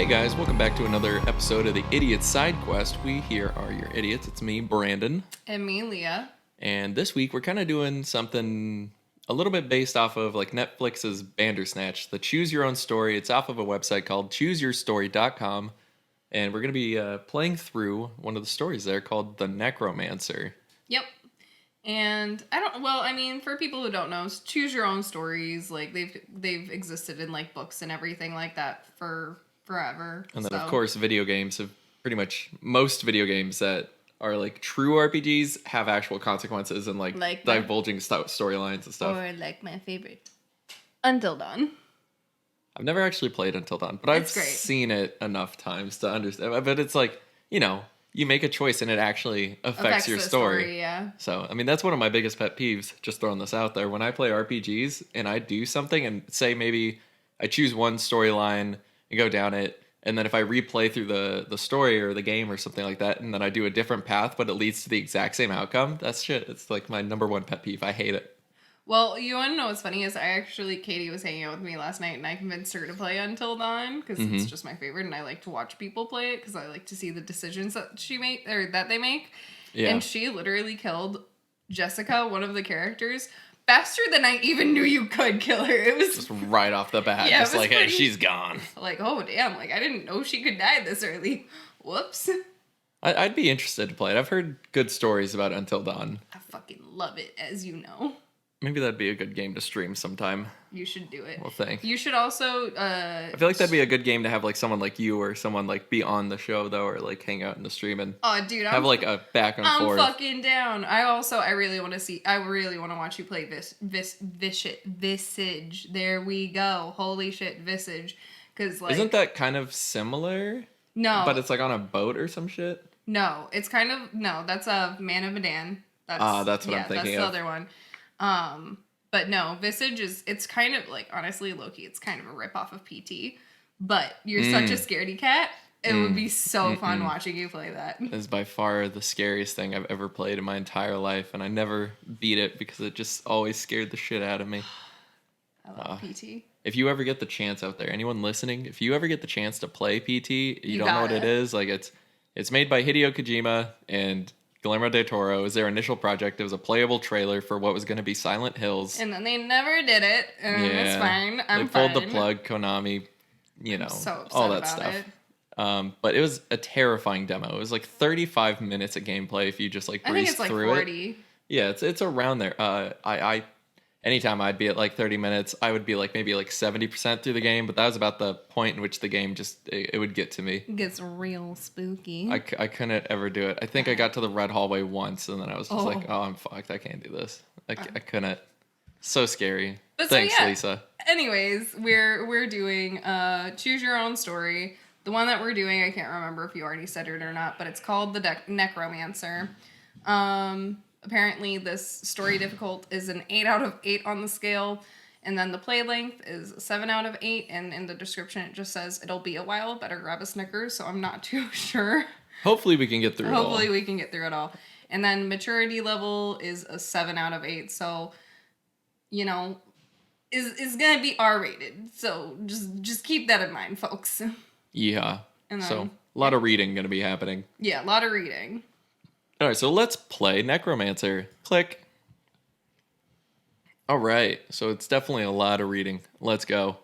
Hey guys, welcome back to another episode of the Idiot Side Quest. We here are your idiots. It's me, Brandon. And me, Leah. And this week we're kind of doing something a little bit based off of like Netflix's Bandersnatch, the Choose Your Own Story. It's off of a website called chooseyourstory.com. And we're going to be playing through one of the stories there called The Necromancer. Yep. And for people who don't know, choose your own stories. Like they've existed in like books and everything like that for forever. And then of course video games have pretty much most video games that are like true RPGs have actual consequences and like divulging storylines and stuff. Or like my favorite, Until Dawn. I've never actually played Until Dawn, but I've seen it enough times to understand. But it's like, you make a choice and it actually affects your story. Yeah. So, I mean, that's one of my biggest pet peeves, just throwing this out there. When I play RPGs and I do something and say maybe I choose one storyline and go down it, and then if I replay through the story or the game or something like that, and then I do a different path, but it leads to the exact same outcome, that's shit. It's like my number one pet peeve. I hate it. Well, you want to know what's funny is Katie was hanging out with me last night and I convinced her to play Until Dawn because it's just my favorite and I like to watch people play it because I like to see the decisions that they make. Yeah. And she literally killed Jessica, one of the characters, faster than I even knew you could kill her. It was just right off the bat, yeah, just like, hey, she's gone. Like, oh damn, like I didn't know she could die this early. Whoops. I'd be interested to play it. I've heard good stories about Until Dawn. I fucking love it, as you know. Maybe that'd be a good game to stream sometime. You should do it. Well, thanks. You should also... I feel like that'd be a good game to have like someone like you or someone like be on the show though, or like hang out in the stream and have like a back and forth. I'm fucking down. I really want to watch you play Visage. There we go. Holy shit, Visage. Because like... Isn't that kind of similar? No. But it's like on a boat or some shit? No, it's kind of... No, that's a Man of Medan. That's what I'm thinking of. That's the other one. But no, Visage it's kind of like, honestly, Loki, it's kind of a ripoff of PT, but you're such a scaredy cat. It would be so fun watching you play that. It's by far the scariest thing I've ever played in my entire life, and I never beat it because it just always scared the shit out of me. I love PT. If you ever get the chance out there, anyone listening, if you ever get the chance to play PT, you don't know what it is, like it's made by Hideo Kojima and Guillermo del Toro. It was their initial project. It was a playable trailer for what was going to be Silent Hills. And then they never did it. And it's fine. I'm fine. They pulled the plug, Konami, I'm so upset all that about stuff. It. But it was a terrifying demo. It was like 35 minutes of gameplay if you just like breezed through it. I think it's like 40. Yeah, it's around there. Anytime I'd be at like 30 minutes, I would be like maybe like 70% through the game, but that was about the point in which the game just, it would get to me. It gets real spooky. I couldn't ever do it. I think I got to the red hallway once, and then I was just like, oh, I'm fucked. I can't do this. I couldn't. So scary. But Thanks, Lisa. Anyways, we're doing Choose Your Own Story. The one that we're doing, I can't remember if you already said it or not, but it's called The Necromancer. Apparently, this story difficult is an 8 out of 8 on the scale, and then the play length is 7 out of 8, and in the description it just says, it'll be a while, better grab a Snickers, so I'm not too sure. Hopefully we can get through it all. Hopefully we can get through it all. And then maturity level is a 7 out of 8, so, is gonna be R-rated, so just keep that in mind, folks. Yeah, so a lot of reading gonna be happening. Yeah, a lot of reading. All right, so let's play Necromancer. Click. All right, so it's definitely a lot of reading. Let's go.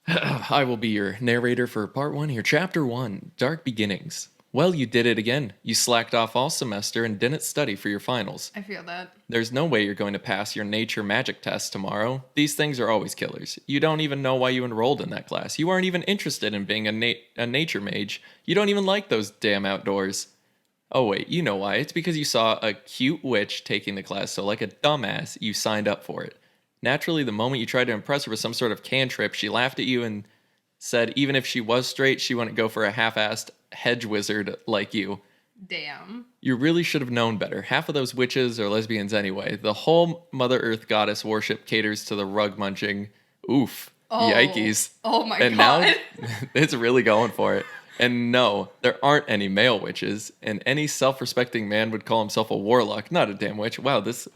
I will be your narrator for part 1 here. Chapter 1, Dark Beginnings. Well, you did it again. You slacked off all semester and didn't study for your finals. I feel that. There's no way you're going to pass your nature magic test tomorrow. These things are always killers. You don't even know why you enrolled in that class. You aren't even interested in being a nature mage. You don't even like those damn outdoors. Oh wait, you know why. It's because you saw a cute witch taking the class, so like a dumbass, you signed up for it. Naturally, the moment you tried to impress her with some sort of cantrip, she laughed at you and said even if she was straight, she wouldn't go for a half-assed hedge wizard like you. Damn. You really should have known better. Half of those witches are lesbians anyway. The whole Mother Earth goddess worship caters to the rug-munching. Oof. Oh. Yikes. Oh my god. And now, it's really going for it. And no, there aren't any male witches, and any self-respecting man would call himself a warlock, not a damn witch. Wow, this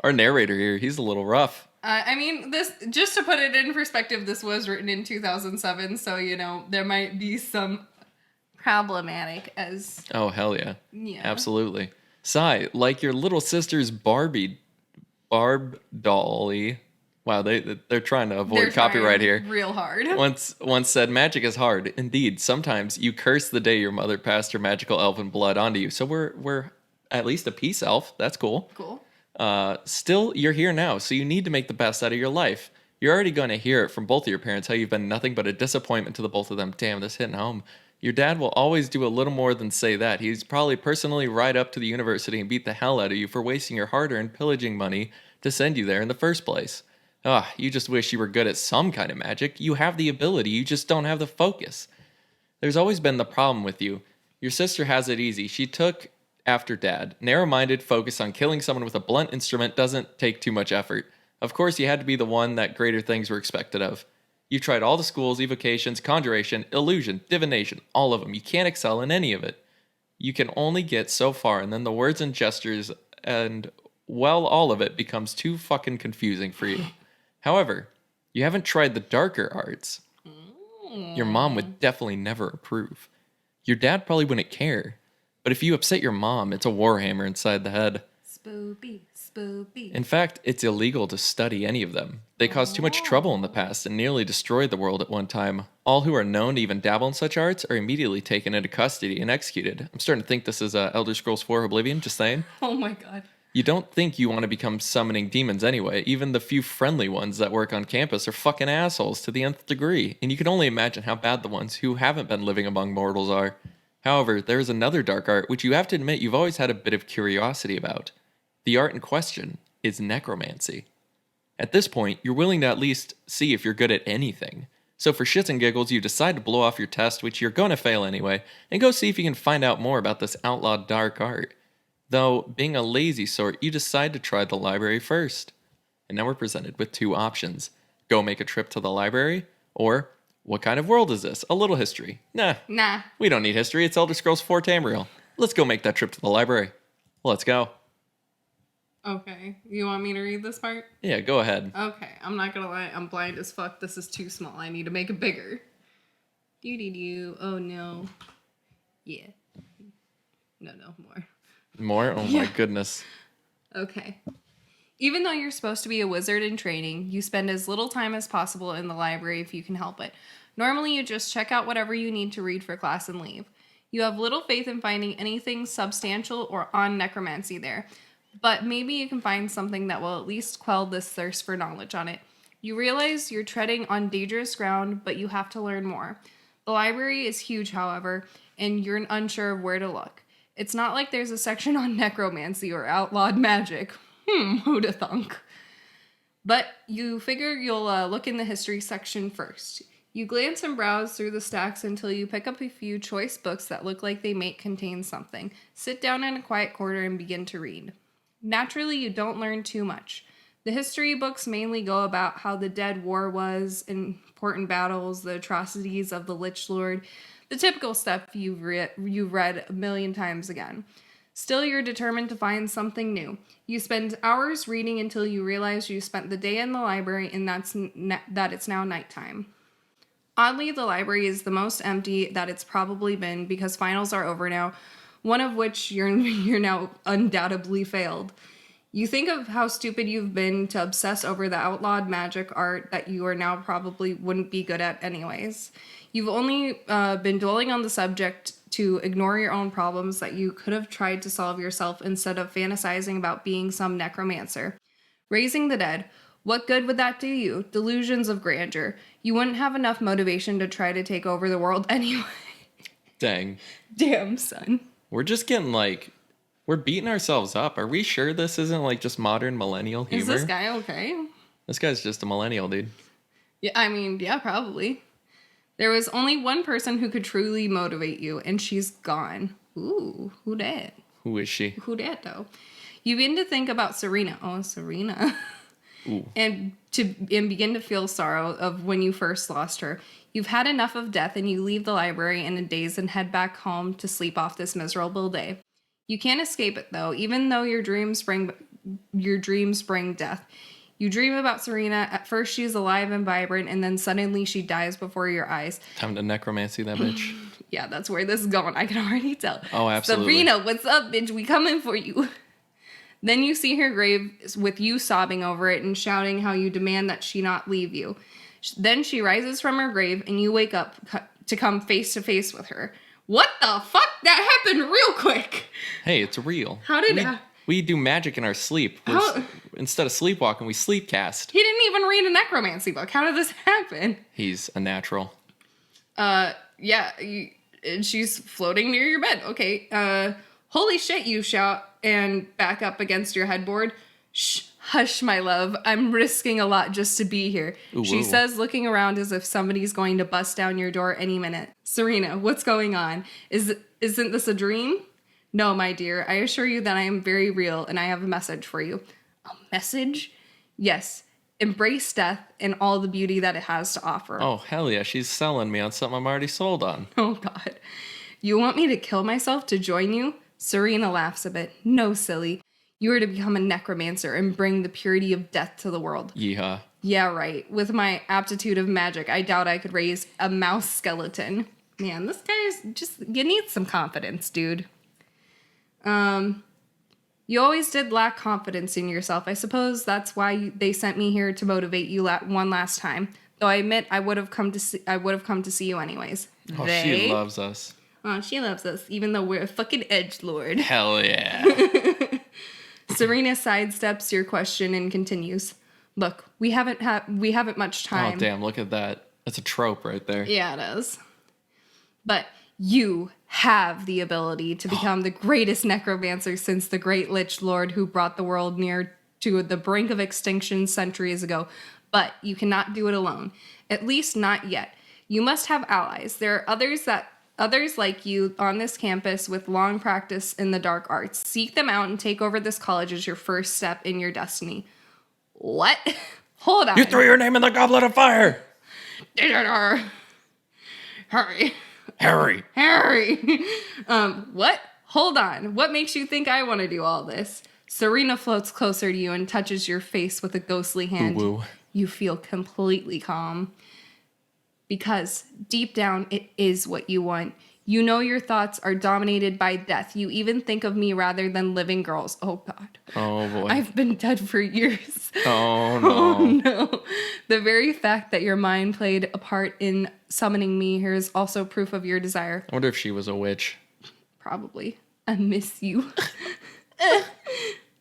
Our narrator here, he's a little rough. I mean, this, just to put it in perspective, this was written in 2007, so, there might be some problematic as... Oh, hell yeah. Yeah. Absolutely. Sai, like your little sister's Barb Dolly. Wow, they're trying to avoid copyright here. Real hard. Once said, magic is hard. Indeed, sometimes you curse the day your mother passed her magical elven blood onto you. So we're at least a peace elf. That's cool. Cool. Still, you're here now, so you need to make the best out of your life. You're already going to hear it from both of your parents how you've been nothing but a disappointment to the both of them. Damn, this hitting home. Your dad will always do a little more than say that. He's probably personally ride up to the university and beat the hell out of you for wasting your hard-earned pillaging money to send you there in the first place. You just wish you were good at some kind of magic. You have the ability, you just don't have the focus. There's always been the problem with you. Your sister has it easy. She took after dad. Narrow-minded focus on killing someone with a blunt instrument doesn't take too much effort. Of course, you had to be the one that greater things were expected of. You've tried all the schools, evocations, conjuration, illusion, divination, all of them. You can't excel in any of it. You can only get so far, and then the words and gestures and, well, all of it becomes too fucking confusing for you. However, you haven't tried the darker arts. Your mom would definitely never approve. Your dad probably wouldn't care. But if you upset your mom, it's a warhammer inside the head. Spoopy, spoopy. In fact, it's illegal to study any of them. They caused too much trouble in the past and nearly destroyed the world at one time. All who are known to even dabble in such arts are immediately taken into custody and executed. I'm starting to think this is Elder Scrolls 4 Oblivion, just saying. Oh my god. You don't think you want to become summoning demons anyway. Even the few friendly ones that work on campus are fucking assholes to the nth degree. And you can only imagine how bad the ones who haven't been living among mortals are. However, there is another dark art which you have to admit you've always had a bit of curiosity about. The art in question is necromancy. At this point, you're willing to at least see if you're good at anything. So for shits and giggles, you decide to blow off your test, which you're going to fail anyway, and go see if you can find out more about this outlawed dark art. Though, being a lazy sort, you decide to try the library first. And now we're presented with two options. Go make a trip to the library, or, what kind of world is this? A little history. Nah. We don't need history, it's Elder Scrolls 4 Tamriel. Let's go make that trip to the library. Let's go. Okay, you want me to read this part? Yeah, go ahead. Okay, I'm not gonna lie, I'm blind as fuck. This is too small. I need to make it bigger. Doo-doo-doo. Oh no. Yeah. No, more. More? Oh my goodness. Okay. Even though you're supposed to be a wizard in training, you spend as little time as possible in the library if you can help it. Normally, you just check out whatever you need to read for class and leave. You have little faith in finding anything substantial or on necromancy there, but maybe you can find something that will at least quell this thirst for knowledge on it. You realize you're treading on dangerous ground, but you have to learn more. The library is huge, however, and you're unsure of where to look. It's not like there's a section on necromancy or outlawed magic. Who'da thunk? But you figure you'll look in the history section first. You glance and browse through the stacks until you pick up a few choice books that look like they may contain something. Sit down in a quiet corner and begin to read. Naturally, you don't learn too much. The history books mainly go about how the Dead War was, important battles, the atrocities of the Lich Lord, the typical stuff you've read a million times again. Still, you're determined to find something new. You spend hours reading until you realize you spent the day in the library and that it's now nighttime. Oddly, the library is the most empty that it's probably been because finals are over now, one of which you're now undoubtedly failed. You think of how stupid you've been to obsess over the outlawed magic art that you are now probably wouldn't be good at anyways. You've only been dwelling on the subject to ignore your own problems that you could have tried to solve yourself instead of fantasizing about being some necromancer. Raising the dead. What good would that do you? Delusions of grandeur. You wouldn't have enough motivation to try to take over the world anyway. Dang. Damn, son. We're just getting we're beating ourselves up. Are we sure this isn't just modern millennial humor? Is this guy okay? This guy's just a millennial, dude. Yeah, I mean, yeah, probably. There was only one person who could truly motivate you, and she's gone. Ooh, who dat? Who is she? Who dat, though? You begin to think about Serena. Oh, Serena. Ooh. And begin to feel sorrow of when you first lost her. You've had enough of death, and you leave the library in a daze and head back home to sleep off this miserable day. You can't escape it, though. Even though your dreams bring your dreams bring death. You dream about Serena. At first, she's alive and vibrant, and then suddenly she dies before your eyes. Time to necromancy that bitch. Yeah, that's where this is going. I can already tell. Oh, absolutely. Serena, what's up, bitch? We coming for you. Then you see her grave with you sobbing over it and shouting how you demand that she not leave you. Then she rises from her grave, and you wake up to come face to face with her. What the fuck? That happened real quick. Hey, it's real. How did we do magic in our sleep? Instead of sleepwalking, we sleepcast. He didn't even read a necromancy book. How did this happen? He's a natural. Yeah, and she's floating near your bed. Okay. Holy shit, you shout and back up against your headboard. Shh, hush, my love. I'm risking a lot just to be here. Ooh, she whoa. says, looking around as if somebody's going to bust down your door any minute. Serena, what's going on? Isn't this a dream? No, my dear. I assure you that I am very real, and I have a message for you. A message? Yes. Embrace death and all the beauty that it has to offer. Oh, hell yeah. She's selling me on something I'm already sold on. Oh, God. You want me to kill myself to join you? Serena laughs a bit. No, silly. You are to become a necromancer and bring the purity of death to the world. Yeehaw. Yeah, right. With my aptitude of magic, I doubt I could raise a mouse skeleton. Man, this guy's just... You need some confidence, dude. You always did lack confidence in yourself. I suppose that's why they sent me here to motivate you one last time. Though I admit I would have come to see you anyways. Oh, she loves us. Oh, she loves us, even though we're a fucking edgelord. Hell yeah. Serena sidesteps your question and continues. Look, we haven't much time. Oh, damn, look at that. That's a trope right there. Yeah, it is. But you have the ability to become the greatest necromancer since the great Lich Lord who brought the world near to the brink of extinction centuries ago. But you cannot do it alone. At least not yet. You must have allies. There are others like you on this campus with long practice in the dark arts. Seek them out and take over this college as your first step in your destiny. What? Hold on. You threw your name in the goblet of fire. Hurry. Harry. What? Hold on. What makes you think I want to do all this? Serena floats closer to you and touches your face with a ghostly hand. Ooh. You feel completely calm. Because deep down, it is what you want. You know your thoughts are dominated by death. You even think of me rather than living girls. Oh, God. Oh, boy. I've been dead for years. Oh, no. Oh, no. The very fact that your mind played a part in summoning me here is also proof of your desire. I wonder if she was a witch. Probably. I miss you.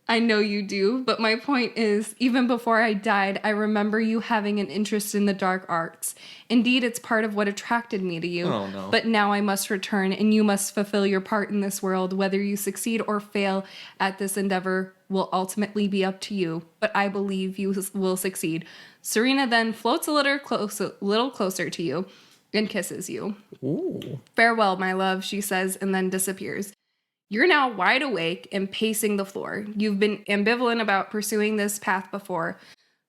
I know you do, but my point is, even before I died, I remember you having an interest in the dark arts. Indeed, it's part of what attracted me to you. Oh, no. But now I must return, and you must fulfill your part in this world. Whether you succeed or fail at this endeavor will ultimately be up to you, but I believe you will succeed. Serena then floats a little closer to you and kisses you. Ooh. Farewell, my love, she says, and then disappears. You're now wide awake and pacing the floor. You've been ambivalent about pursuing this path before,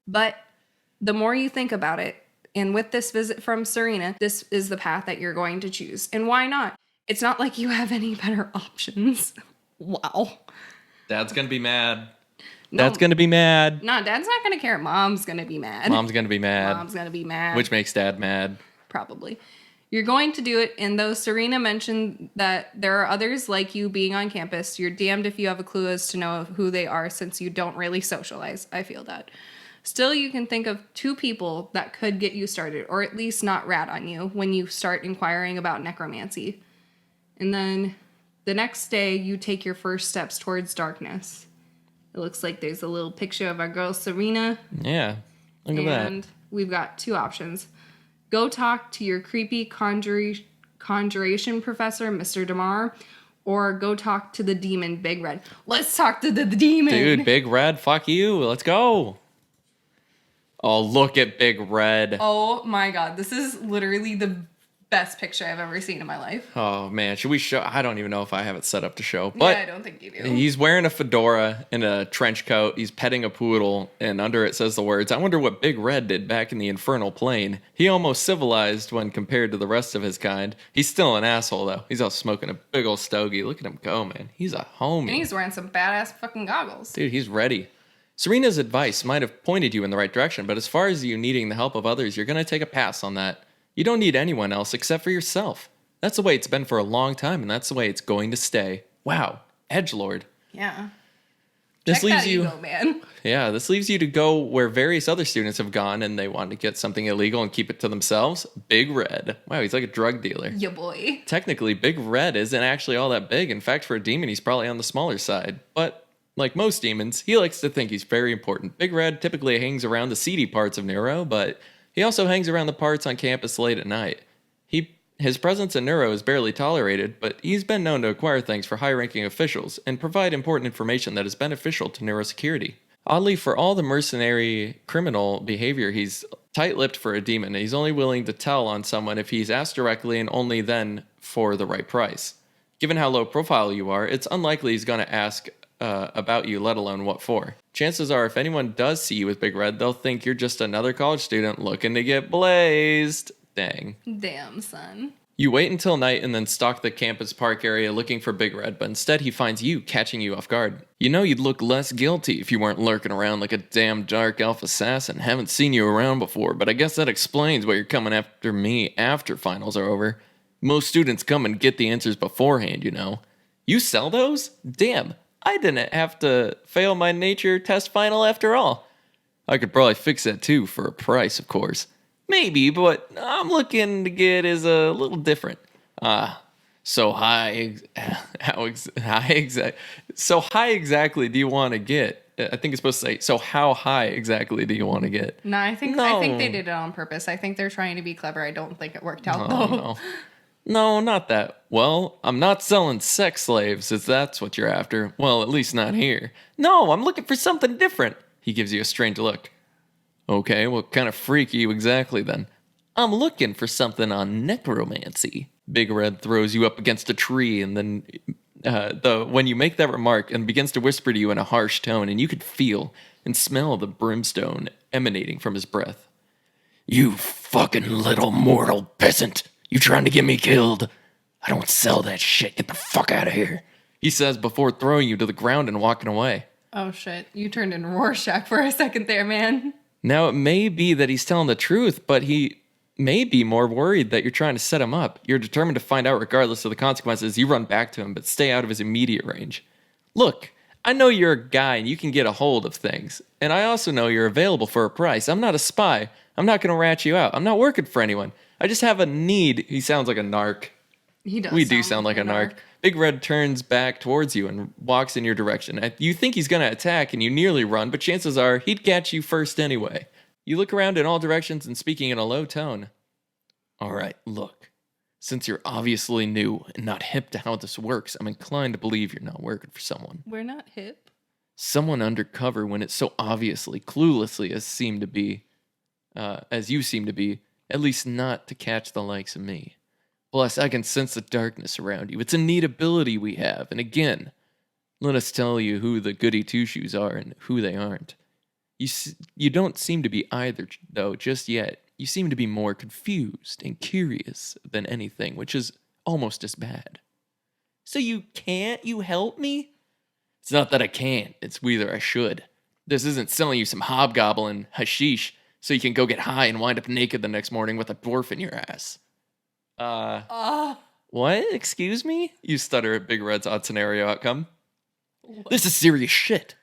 but the more you think about it, and with this visit from Serena, this is the path that you're going to choose. And why not? It's not like you have any better options. Wow. Dad's gonna be mad. No, Dad's gonna be mad. No, Dad's not going to care. Mom's going to be mad. Mom's gonna be mad. Mom's going to be mad. Which makes Dad mad. Probably. You're going to do it, and though Serena mentioned that there are others like you being on campus, you're damned if you have a clue as to know who they are since you don't really socialize. I feel that. Still, you can think of 2 people that could get you started, or at least not rat on you when you start inquiring about necromancy. And then the next day, you take your first steps towards darkness. It looks like there's a little picture of our girl Serena. Yeah, look at that. And we've got 2 options. Go talk to your creepy conjuration professor, Mr. DeMar, or go talk to the demon, Big Red. Let's talk to the demon. Dude, Big Red, fuck you. Let's go. Oh, look at Big Red. Oh my God. This is literally the best picture I've ever seen in my life. Oh, man. Should we show? I don't even know if I have it set up to show. But yeah, I don't think you do. he's wearing a fedora and a trench coat. He's petting a poodle. And under it says the words, "I wonder what Big Red did back in the infernal plane. He almost civilized when compared to the rest of his kind. He's still an asshole, though. He's out smoking a big old stogie. Look at him go, man. He's a homie. And he's wearing some badass fucking goggles. Dude, he's ready." Serena's advice might have pointed you in the right direction, but as far as you needing the help of others, you're going to take a pass on that. You don't need anyone else except for yourself. That's the way it's been for a long time, and that's the way it's going to stay. Wow, edgelord. Yeah. This Check leaves that you, ego, man. yeah, this leaves you to go where various other students have gone, and they want to get something illegal and keep it to themselves. Big Red. Wow, he's like a drug dealer. Ya boy. Technically, Big Red isn't actually all that big. In fact, for a demon, he's probably on the smaller side. But like most demons, he likes to think he's very important. Big Red typically hangs around the seedy parts of Neuro, but he also hangs around the parts on campus late at night. His presence in Neuro is barely tolerated, but he's been known to acquire things for high-ranking officials and provide important information that is beneficial to Neuro security. Oddly, for all the mercenary criminal behavior, he's tight-lipped for a demon, and he's only willing to tell on someone if he's asked directly and only then for the right price. Given how low profile you are, it's unlikely he's going to ask about you, let alone what for. Chances are, if anyone does see you with Big Red, they'll think you're just another college student looking to get blazed. Dang. Damn, son. You wait until night and then stalk the campus park area looking for Big Red, but instead he finds you, catching you off guard. You know you'd look less guilty if you weren't lurking around like a damn dark elf assassin. Haven't seen you around before, but I guess that explains why you're coming after me after finals are over. Most students come and get the answers beforehand, you know. You sell those? Damn, I didn't have to fail my nature test final after all. I could probably fix that too, for a price, of course. Maybe, but I'm looking to get is a little different. So high exactly do you want to get? I think it's supposed to say, so how high exactly do you want to get? No, I think they did it on purpose. I think they're trying to be clever. I don't think it worked out though. No, not that. Well, I'm not selling sex slaves, if that's what you're after. Well, at least not here. No, I'm looking for something different. He gives you a strange look. Okay, what kind of freak are you exactly then? I'm looking for something on necromancy. Big Red throws you up against a tree, and then when you make that remark and begins to whisper to you in a harsh tone, and you could feel and smell the brimstone emanating from his breath. You fucking little mortal peasant. You trying to get me killed? I don't sell that shit. Get the fuck out of here. He says before throwing you to the ground and walking away. Oh shit, you turned in Rorschach for a second there, man. Now, it may be that he's telling the truth, but he may be more worried that you're trying to set him up. You're determined to find out regardless of the consequences. You run back to him, but stay out of his immediate range. Look, I know you're a guy and you can get a hold of things. And I also know you're available for a price. I'm not a spy. I'm not going to rat you out. I'm not working for anyone. I just have a need. He sounds like a narc. He does. We do sound like a narc. Big Red turns back towards you and walks in your direction. You think he's going to attack and you nearly run, but chances are he'd catch you first anyway. You look around in all directions and speaking in a low tone. All right, look. Since you're obviously new and not hip to how this works, I'm inclined to believe you're not working for someone. We're not hip. Someone undercover when it's so obviously, cluelessly as you seem to be, at least not to catch the likes of me. Plus, I can sense the darkness around you. It's a neat ability we have. And let us tell you who the goody two-shoes are and who they aren't. You don't seem to be either, though, just yet. You seem to be more confused and curious than anything, which is almost as bad. So you can't? You help me? It's not that I can't. It's whether I should. This isn't selling you some hobgoblin hashish so you can go get high and wind up naked the next morning with a dwarf in your ass. What? Excuse me? You stutter at Big Red's odd scenario outcome. What? This is serious shit.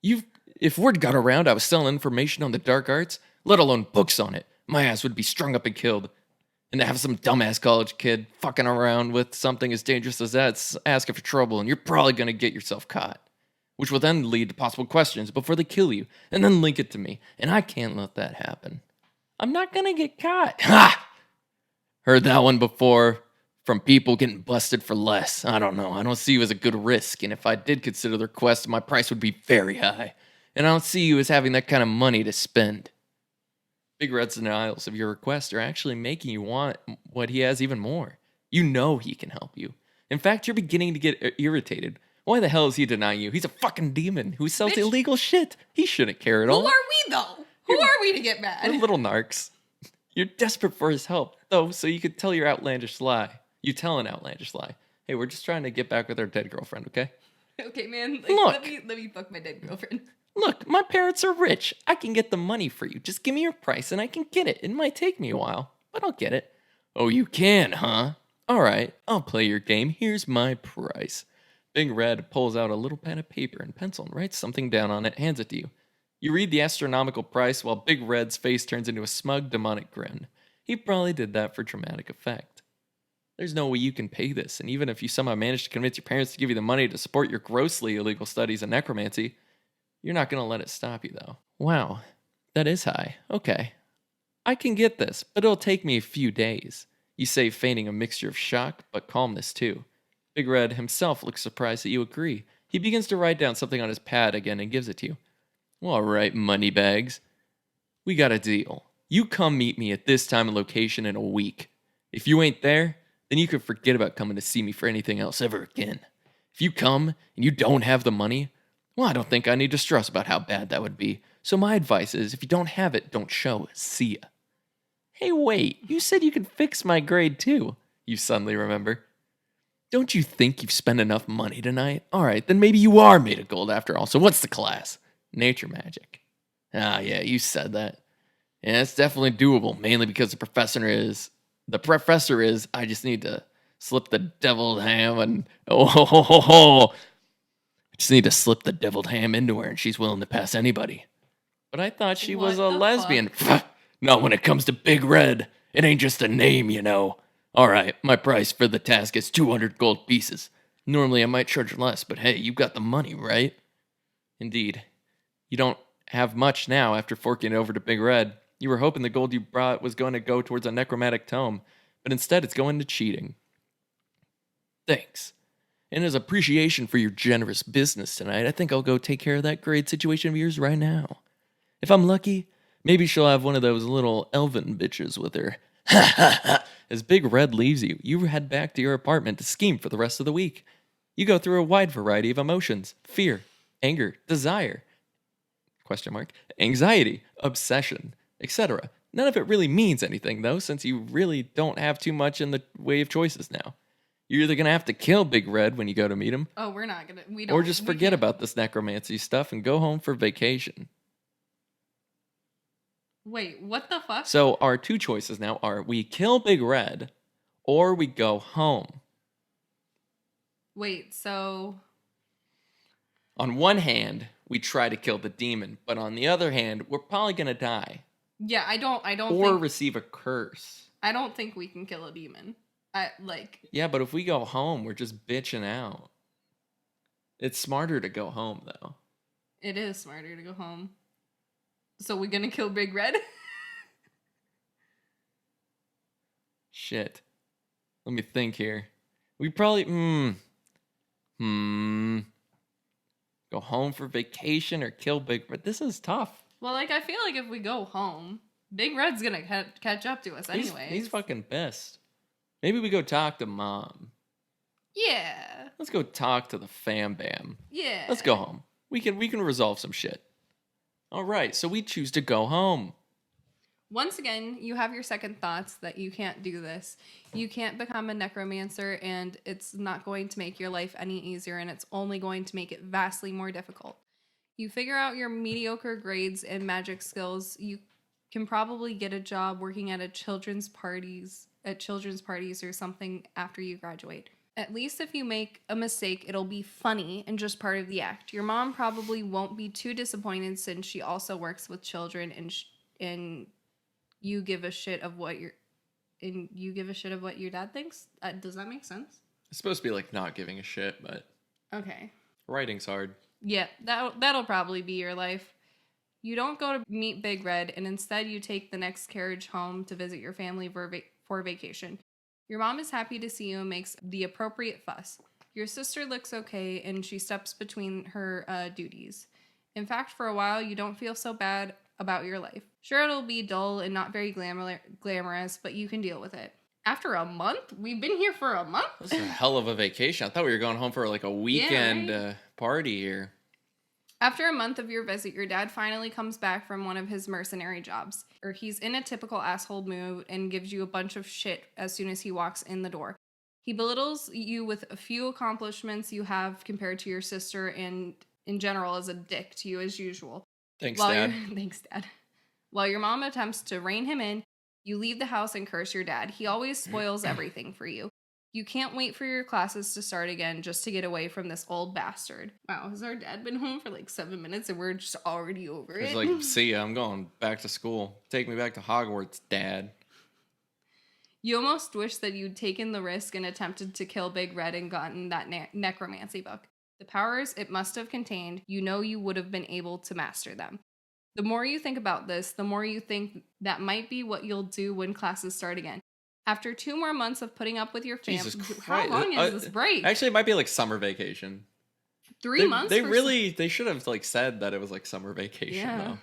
If word got around I was selling information on the dark arts, let alone books on it, my ass would be strung up and killed. And to have some dumbass college kid fucking around with something as dangerous as that, asking for trouble, and you're probably gonna get yourself caught. Which will then lead to possible questions before they kill you, and then link it to me. And I can't let that happen. I'm not gonna get caught. Ha! Heard that one before from people getting busted for less. I don't know. I don't see you as a good risk, and if I did consider the request, my price would be very high. And I don't see you as having that kind of money to spend. Big Red's denials of your request are actually making you want what he has even more. You know he can help you. In fact, you're beginning to get irritated. Why the hell is he denying you? He's a fucking demon who sells Bitch. illegal shit. He shouldn't care at Who all. are we, though? Who are we to get mad? We're little narcs. You're desperate for his help, though, so you could tell your outlandish lie. You tell an outlandish lie. Hey, we're just trying to get back with our dead girlfriend, okay? Okay, man. Like, Look. let me fuck my dead girlfriend. Look, my parents are rich. I can get the money for you. Just give me your price and I can get it. It might take me a while, but I'll get it. Oh, you can, huh? All right, I'll play your game. Here's my price. Big Red pulls out a little pad of paper and pencil and writes something down on it, hands it to you. You read the astronomical price while Big Red's face turns into a smug, demonic grin. He probably did that for dramatic effect. There's no way you can pay this, and even if you somehow manage to convince your parents to give you the money to support your grossly illegal studies in necromancy, you're not going to let it stop you, though. Wow, that is high. Okay. I can get this, but it'll take me a few days. You say, feigning a mixture of shock, but calmness, too. Big Red himself looks surprised that you agree. He begins to write down something on his pad again and gives it to you. All right, moneybags. We got a deal. You come meet me at this time and location in a week. If you ain't there, then you can forget about coming to see me for anything else ever again. If you come and you don't have the money, well, I don't think I need to stress about how bad that would be. So my advice is, if you don't have it, don't show. See ya. Hey, wait, you said you could fix my grade too. You suddenly remember. Don't you think you've spent enough money tonight? All right, then maybe you are made of gold after all. So what's the class? Nature magic. Ah, yeah, you said that. Yeah, it's definitely doable, mainly because the professor is, I just need to slip the deviled ham and, I just need to slip the deviled ham into her and she's willing to pass anybody. But I thought she was a lesbian. Not when it comes to Big Red. It ain't just a name, you know. All right, my price for the task is 200 gold pieces. Normally I might charge less, but hey, you got the money, right? Indeed. You don't have much now after forking it over to Big Red. You were hoping the gold you brought was going to go towards a necromantic tome, but instead it's going to cheating. Thanks. And as appreciation for your generous business tonight, I think I'll go take care of that grade situation of yours right now. If I'm lucky, maybe she'll have one of those little elven bitches with her. Ha ha ha! As Big Red leaves you, you head back to your apartment to scheme for the rest of the week. You go through a wide variety of emotions: fear, anger, desire, anxiety, obsession, etc. None of it really means anything, though, since you really don't have too much in the way of choices now. You're either going to have to kill Big Red when you go to meet him, Oh, we're not gonna. We don't. or just forget can't. about this necromancy stuff and go home for vacation. Wait, what the fuck? So our two choices now are we kill Big Red or we go home. Wait, so On one hand, we try to kill the demon, but on the other hand, we're probably going to die. yeah, I don't Or think, receive a curse. I don't think we can kill a demon. Yeah, but if we go home, we're just bitching out. It's smarter to go home, though. It is smarter to go home. So we're gonna kill Big Red? Shit. Let me think here. We probably, go home for vacation or kill Big Red. This is tough. Well, like, I feel like if we go home, Big Red's gonna catch up to us anyway. He's fucking pissed. Maybe we go talk to Mom. Yeah. Let's go talk to the fam bam. Yeah. Let's go home. We can resolve some shit. All right, so we choose to go home. Once again, you have your second thoughts that you can't do this. You can't become a necromancer, and it's not going to make your life any easier, and it's only going to make it vastly more difficult. You figure out your mediocre grades and magic skills, you can probably get a job working at children's parties or something after you graduate. At least if you make a mistake, it'll be funny and just part of the act. Your mom probably won't be too disappointed since she also works with children and you give a shit of what your dad thinks. Does that make sense? It's supposed to be like not giving a shit, but Okay. writing's hard. Yeah, that'll probably be your life. You don't go to meet Big Red, and instead you take the next carriage home to visit your family for vacation. Your mom is happy to see you and makes the appropriate fuss. Your sister looks okay, and she steps between her duties. In fact, for a while, you don't feel so bad about your life. Sure, it'll be dull and not very glamorous, but you can deal with it. After a month? We've been here for a month? This is a hell of a vacation. I thought we were going home for like a weekend right? party here. After a month of your visit, your dad finally comes back from one of his mercenary jobs. Or he's in a typical asshole mood and gives you a bunch of shit as soon as he walks in the door. He belittles you with a few accomplishments you have compared to your sister and in general is a dick to you as usual. Thanks, Dad. Thanks, Dad. While your mom attempts to rein him in, you leave the house and curse your dad. He always spoils everything for you. You can't wait for your classes to start again just to get away from this old bastard. Wow, has our dad been home for like 7 minutes and we're just already over it? It's like, see ya, I'm going back to school. Take me back to Hogwarts, Dad. You almost wish that you'd taken the risk and attempted to kill Big Red and gotten that necromancy book. The powers it must have contained, you know you would have been able to master them. The more you think about this, the more you think that might be what you'll do when classes start again. After 2 more months of putting up with your family, how long is this break? Actually, it might be like summer vacation. 3 months? They should have like said that it was like summer vacation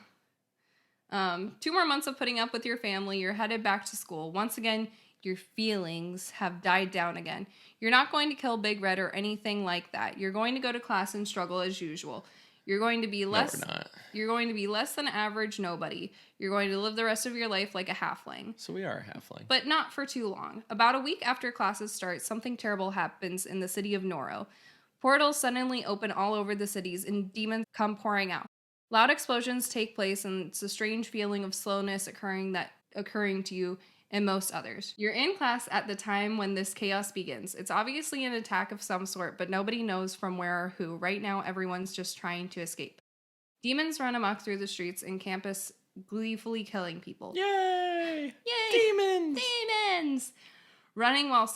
though. 2 more months of putting up with your family, you're headed back to school. Once again, your feelings have died down again. You're not going to kill Big Red or anything like that. You're going to go to class and struggle as usual. You're going to be less. No, we're not. You're going to be less than average nobody. You're going to live the rest of your life like a halfling. So we are a halfling. But not for too long. About a week after classes start, something terrible happens in the city of Noro. Portals suddenly open all over the cities and demons come pouring out. Loud explosions take place and it's a strange feeling of slowness occurring to you and most others. You're in class at the time when this chaos begins. It's obviously an attack of some sort, but nobody knows from where or who. Right now, everyone's just trying to escape. Demons run amok through the streets and campus, gleefully killing people. Yay! Yay! Demons! Demons! Running while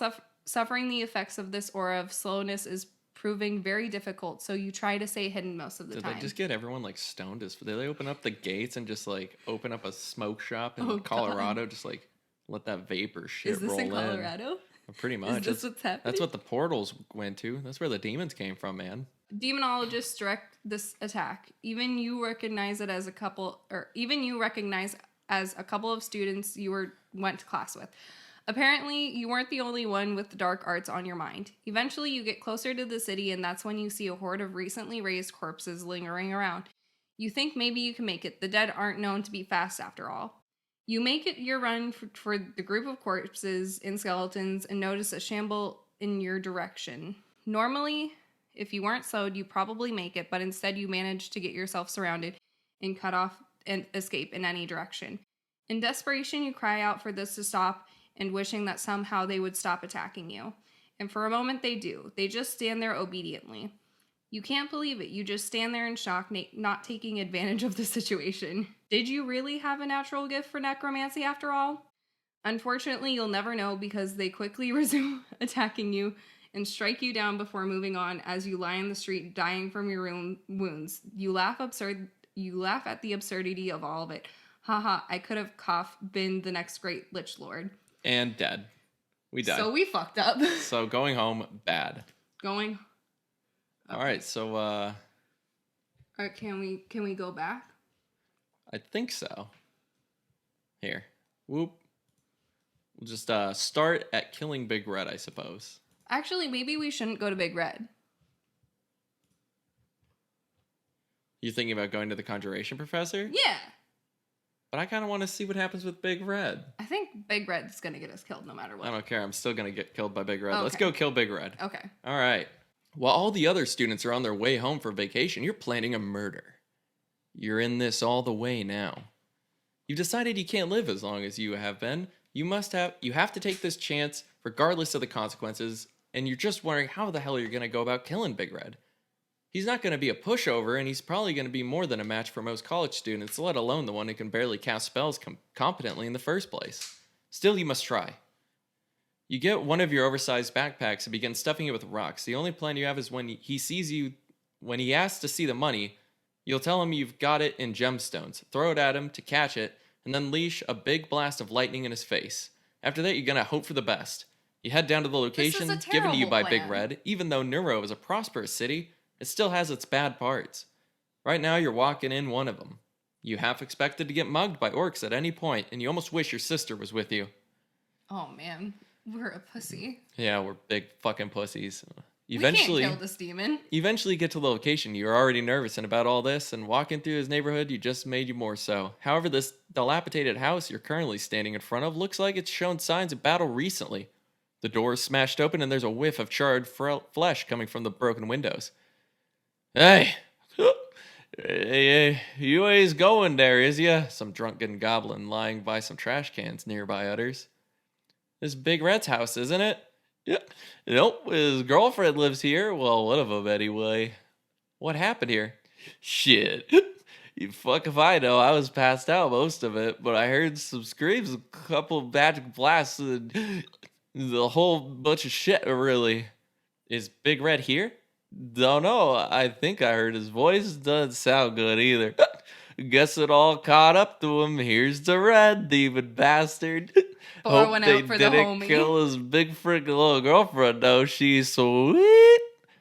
suffering the effects of this aura of slowness is proving very difficult, so you try to stay hidden most of the time. Did they just get everyone like stoned? Did they open up the gates and just like open up a smoke shop in Colorado? God. Just like let that vapor shit roll in. Is this in Colorado? Pretty much. Is this what's happening? That's what the portals went to. That's where the demons came from, man. Demonologists direct this attack. Even you recognize as a couple of students you went to class with. Apparently, you weren't the only one with the dark arts on your mind. Eventually, you get closer to the city, and that's when you see a horde of recently raised corpses lingering around. You think maybe you can make it. The dead aren't known to be fast after all. You make it your run for the group of corpses and skeletons and notice a shamble in your direction. Normally, if you weren't slowed, you probably make it, but instead you manage to get yourself surrounded and cut off and escape in any direction. In desperation, you cry out for this to stop and wishing that somehow they would stop attacking you. And for a moment they do. They just stand there obediently. You can't believe it. You just stand there in shock, not taking advantage of the situation. Did you really have a natural gift for necromancy after all? Unfortunately, you'll never know because they quickly resume attacking you and strike you down before moving on as you lie in the street dying from your own wounds. You laugh at the absurdity of all of it. Haha, I could have been the next great Lich Lord. And dead. We died. So we fucked up. So going home, bad. Okay. All right, so Alright, can we go back? I think so. Here. Whoop. We'll just start at killing Big Red, I suppose. Actually, maybe we shouldn't go to Big Red. You thinking about going to the Conjuration Professor? Yeah. But I kind of want to see what happens with Big Red. I think Big Red's going to get us killed no matter what. I don't care. I'm still going to get killed by Big Red. Okay. Let's go kill Big Red. Okay. All right. While all the other students are on their way home for vacation, you're planning a murder. You're in this all the way now. You've decided you can't live as long as you have been. You have to take this chance regardless of the consequences, and you're just wondering how the hell you're going to go about killing Big Red. He's not going to be a pushover, and he's probably going to be more than a match for most college students, let alone the one who can barely cast spells competently in the first place. Still, you must try. You get one of your oversized backpacks and begin stuffing it with rocks. The only plan you have is when he asks to see the money, you'll tell him you've got it in gemstones, throw it at him to catch it, and then unleash a big blast of lightning in his face. After that, you're going to hope for the best. You head down to the location given to you by Big Red. Even though Neuro is a prosperous city, it still has its bad parts. Right now, you're walking in one of them. You half expected to get mugged by orcs at any point, and you almost wish your sister was with you. Oh man, we're a pussy. Yeah, we're big fucking pussies. We can't kill this demon. Eventually get to the location. You're already nervous and about all this, and walking through his neighborhood, you just made you more so. However, this dilapidated house you're currently standing in front of looks like it's shown signs of battle recently. The door is smashed open, and there's a whiff of charred flesh coming from the broken windows. Hey! Hey, you ain't going there, is ya? Some drunken goblin lying by some trash cans nearby utters. This Big Red's house, isn't it? Yeah. Nope, his girlfriend lives here. Well, one of them anyway. What happened here? Shit. You fuck if I know. I was passed out most of it, but I heard some screams, a couple of magic blasts, and the whole bunch of shit, really. Is Big Red here? Don't know. I think I heard his voice. Doesn't sound good either. Guess it all caught up to him. Here's the red demon bastard. Thor went out for the homie. Didn't kill his big freaking little girlfriend though. She's sweet.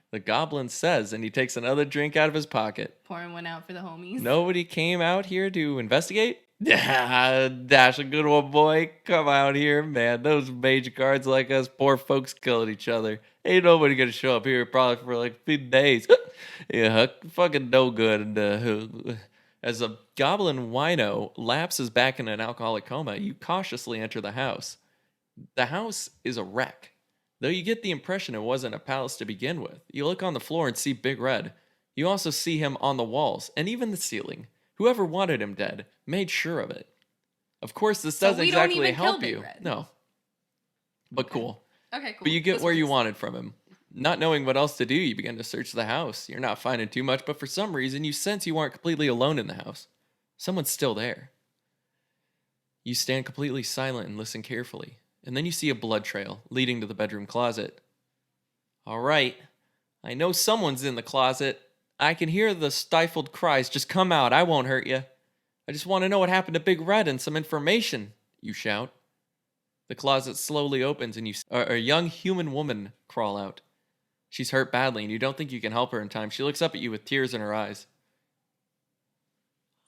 The goblin says, and he takes another drink out of his pocket. Pouring one out for the homies. Nobody came out here to investigate? Dash, a good one, boy. Come out here, man. Those mage guards like us poor folks killing each other. Ain't nobody gonna show up here probably for like few days. Yeah, fucking no good. As a goblin wino lapses back in an alcoholic coma, you cautiously enter the house. The house is a wreck. Though you get the impression it wasn't a palace to begin with. You look on the floor and see Big Red. You also see him on the walls and even the ceiling. Whoever wanted him dead made sure of it. Of course, this doesn't exactly help you. No. But cool. Okay, cool. But you get where you wanted from him. Not knowing what else to do, you begin to search the house. You're not finding too much, but for some reason, you sense you aren't completely alone in the house. Someone's still there. You stand completely silent and listen carefully. And then you see a blood trail leading to the bedroom closet. All right. I know someone's in the closet. I can hear the stifled cries. Just come out. I won't hurt you. I just want to know what happened to Big Red and some information, you shout. The closet slowly opens and you see a young human woman crawl out. She's hurt badly and you don't think you can help her in time. She looks up at you with tears in her eyes.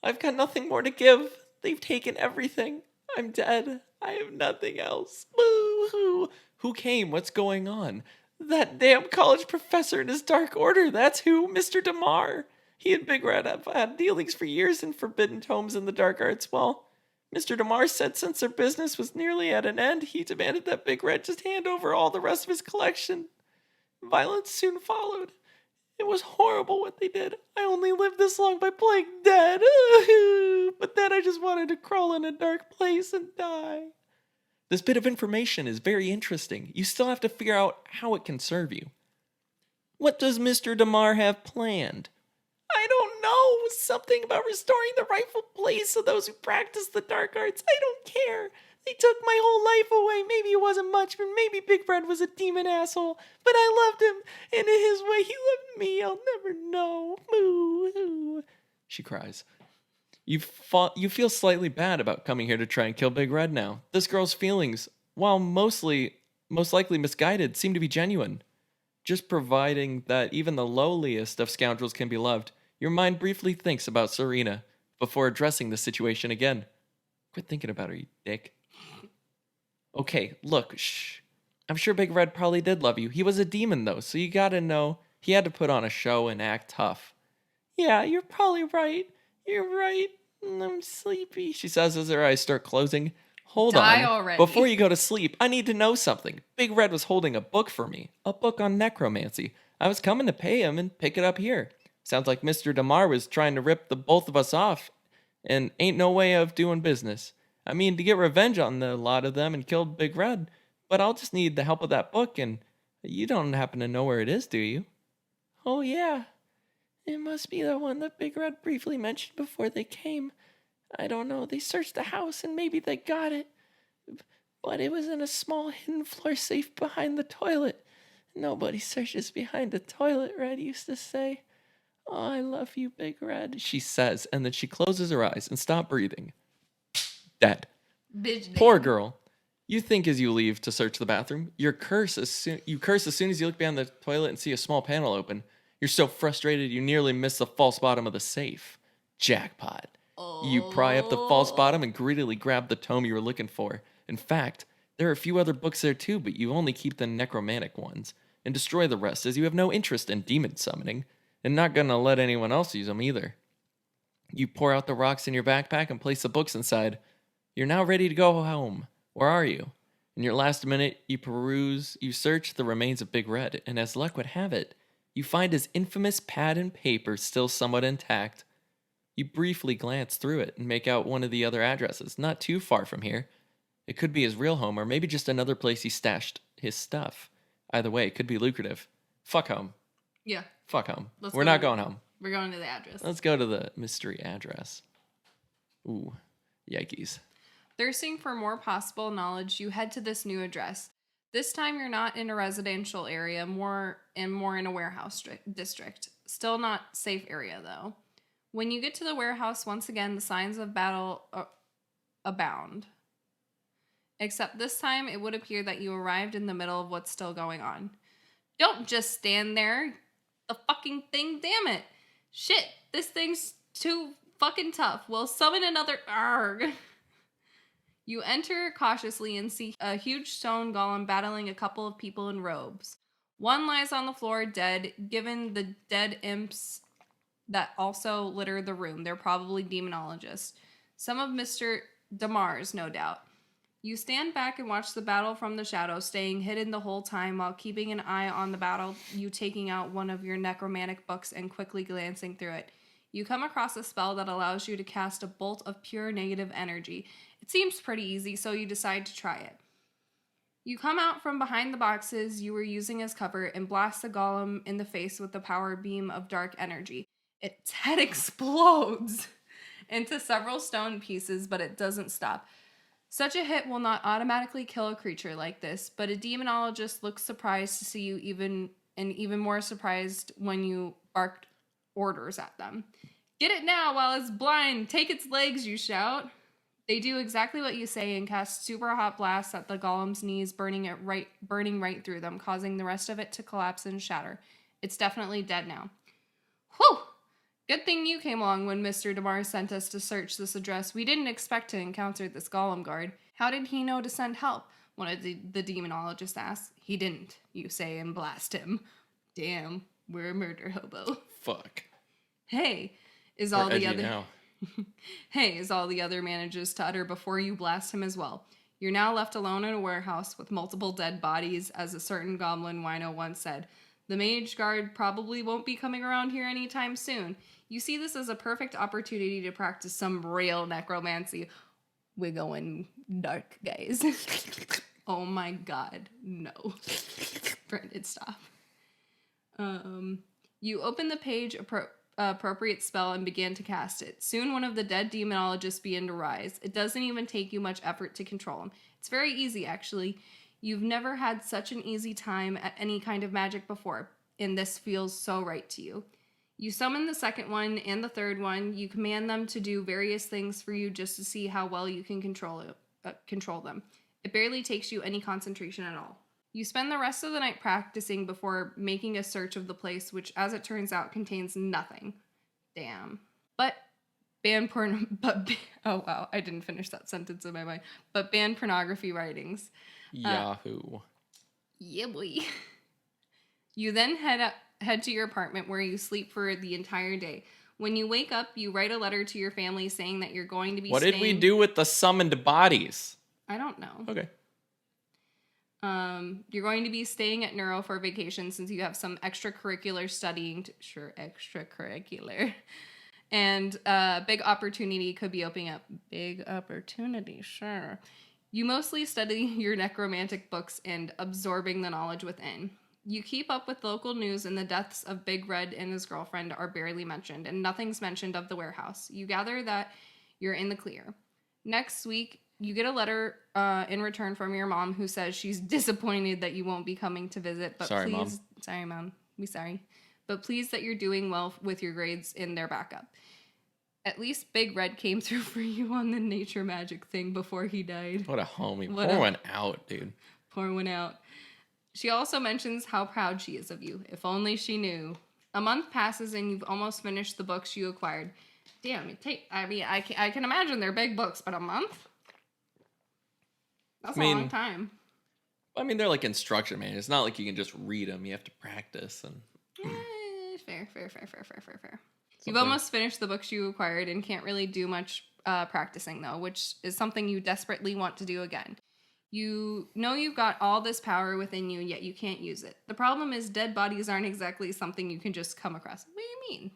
I've got nothing more to give. They've taken everything. I'm dead. I have nothing else. Boo-hoo. Who came? What's going on? That damn college professor and his dark order. That's who, Mr. DeMar. He and Big Red have had dealings for years in forbidden tomes and the dark arts. Well, Mr. DeMar said since their business was nearly at an end, he demanded that Big Red just hand over all the rest of his collection. Violence soon followed. It was horrible what they did. I only lived this long by playing dead. But then I just wanted to crawl in a dark place and die. This bit of information is very interesting. You still have to figure out how it can serve you. What does Mr. DeMar have planned? I don't know. Something about restoring the rightful place of those who practice the dark arts. I don't care. They took my whole life away. Maybe it wasn't much, but maybe Big Red was a demon asshole. But I loved him, and in his way, he loved me. I'll never know. Moo. She cries. You feel slightly bad about coming here to try and kill Big Red now. This girl's feelings, while most likely misguided, seem to be genuine. Just providing that even the lowliest of scoundrels can be loved, your mind briefly thinks about Serena before addressing the situation again. Quit thinking about her, you dick. Okay, look, shh. I'm sure Big Red probably did love you. He was a demon, though, so you gotta know he had to put on a show and act tough. Yeah, you're probably right. You're right. I'm sleepy, she says as her eyes start closing. Hold on. Already. Before you go to sleep, I need to know something. Big Red was holding a book for me. A book on necromancy. I was coming to pay him and pick it up here. Sounds like Mr. DeMar was trying to rip the both of us off. And ain't no way of doing business. I mean, to get revenge on the lot of them and kill Big Red. But I'll just need the help of that book, and you don't happen to know where it is, do you? Oh, yeah. It must be the one that Big Red briefly mentioned before they came. I don't know. They searched the house, and maybe they got it. But it was in a small hidden floor safe behind the toilet. Nobody searches behind a toilet, Red used to say. Oh, I love you, Big Red, she says, and then she closes her eyes and stops breathing. Dead. Bitch. Poor girl. You think as you leave to search the bathroom, you curse as soon as you look behind the toilet and see a small panel open. You're so frustrated you nearly miss the false bottom of the safe. Jackpot. You pry up the false bottom and greedily grab the tome you were looking for. In fact, there are a few other books there too, but you only keep the necromantic ones, and destroy the rest as you have no interest in demon summoning, and not gonna let anyone else use them either. You pour out the rocks in your backpack and place the books inside. You're now ready to go home. Where are you? In your last minute, you search the remains of Big Red, and as luck would have it, you find his infamous pad and paper still somewhat intact. You briefly glance through it and make out one of the other addresses, not too far from here. It could be his real home, or maybe just another place he stashed his stuff. Either way, it could be lucrative. Fuck home. Yeah. Fuck home. We're not going home. We're going to the address. Let's go to the mystery address. Ooh, yikes. Thirsting for more possible knowledge, you head to this new address. This time you're not in a residential area, more in a warehouse district. Still not safe area, though. When you get to the warehouse, once again, the signs of battle abound. Except this time, it would appear that you arrived in the middle of what's still going on. Don't just stand there. The fucking thing, damn it. Shit, this thing's too fucking tough. We'll summon another arg. You enter cautiously and see a huge stone golem battling a couple of people in robes. One lies on the floor dead, given the dead imps that also litter the room. They're probably demonologists. Some of Mr. Damar's, no doubt. You stand back and watch the battle from the shadows, staying hidden the whole time while keeping an eye on the battle, you taking out one of your necromantic books and quickly glancing through it. You come across a spell that allows you to cast a bolt of pure negative energy. It seems pretty easy, so you decide to try it. You come out from behind the boxes you were using as cover and blast the golem in the face with the power beam of dark energy. Its head explodes into several stone pieces, but it doesn't stop. Such a hit will not automatically kill a creature like this, but a demonologist looks surprised to see you even more surprised when you barked orders at them. Get it now while it's blind! Take its legs, you shout. They do exactly what you say and cast super hot blasts at the golem's knees, burning right through them, causing the rest of it to collapse and shatter. It's definitely dead now. Whew! Good thing you came along when Mr. DeMar sent us to search this address. We didn't expect to encounter this golem guard. How did he know to send help? One of the demonologists asks. He didn't, you say, and blast him. Damn, we're a murder hobo. Fuck. Hey, is all the other... Hey, is all the other manages to utter before you blast him as well. You're now left alone in a warehouse with multiple dead bodies, as a certain goblin wino once said. The mage guard probably won't be coming around here anytime soon. You see this as a perfect opportunity to practice some real necromancy. We're going dark, guys. Oh my god, no. Brandon, stop. You open the page appropriate spell and begin to cast it. Soon one of the dead demonologists begin to rise. It doesn't even take you much effort to control him. It's very easy, actually. You've never had such an easy time at any kind of magic before, and this feels so right to you. You summon the second one and the third one. You command them to do various things for you just to see how well you can control them. It barely takes you any concentration at all. You spend the rest of the night practicing before making a search of the place, which, as it turns out, contains nothing. Damn. Oh wow, I didn't finish that sentence in my mind. But banned pornography writings. Yahoo. Yeah, boy. You then head to your apartment where you sleep for the entire day. When you wake up, you write a letter to your family saying that you're going to be What did we do with the summoned bodies? I don't know. Okay. You're going to be staying at Neuro for vacation since you have some extracurricular studying. Extracurricular. And big opportunity could be opening up. Big opportunity, sure. You mostly study your necromantic books and absorbing the knowledge within. You keep up with local news, and the deaths of Big Red and his girlfriend are barely mentioned, and nothing's mentioned of the warehouse. You gather that you're in the clear. Next week, you get a letter in return from your mom who says she's disappointed that you won't be coming to visit. But sorry, please, Mom. Sorry, Mom. We sorry. But please that you're doing well with your grades in their backup. At least Big Red came through for you on the nature magic thing before he died. What a homie. Pour one out, dude. Pour one out. She also mentions how proud she is of you. If only she knew. A month passes and you've almost finished the books you acquired. Damn, I can imagine they're big books, but a month? That's a long time. I mean, they're like instruction manuals. It's not like you can just read them. You have to practice. And Fair. You've almost finished the books you acquired and can't really do much practicing, though, which is something you desperately want to do again. You know you've got all this power within you, yet you can't use it. The problem is dead bodies aren't exactly something you can just come across. What do you mean?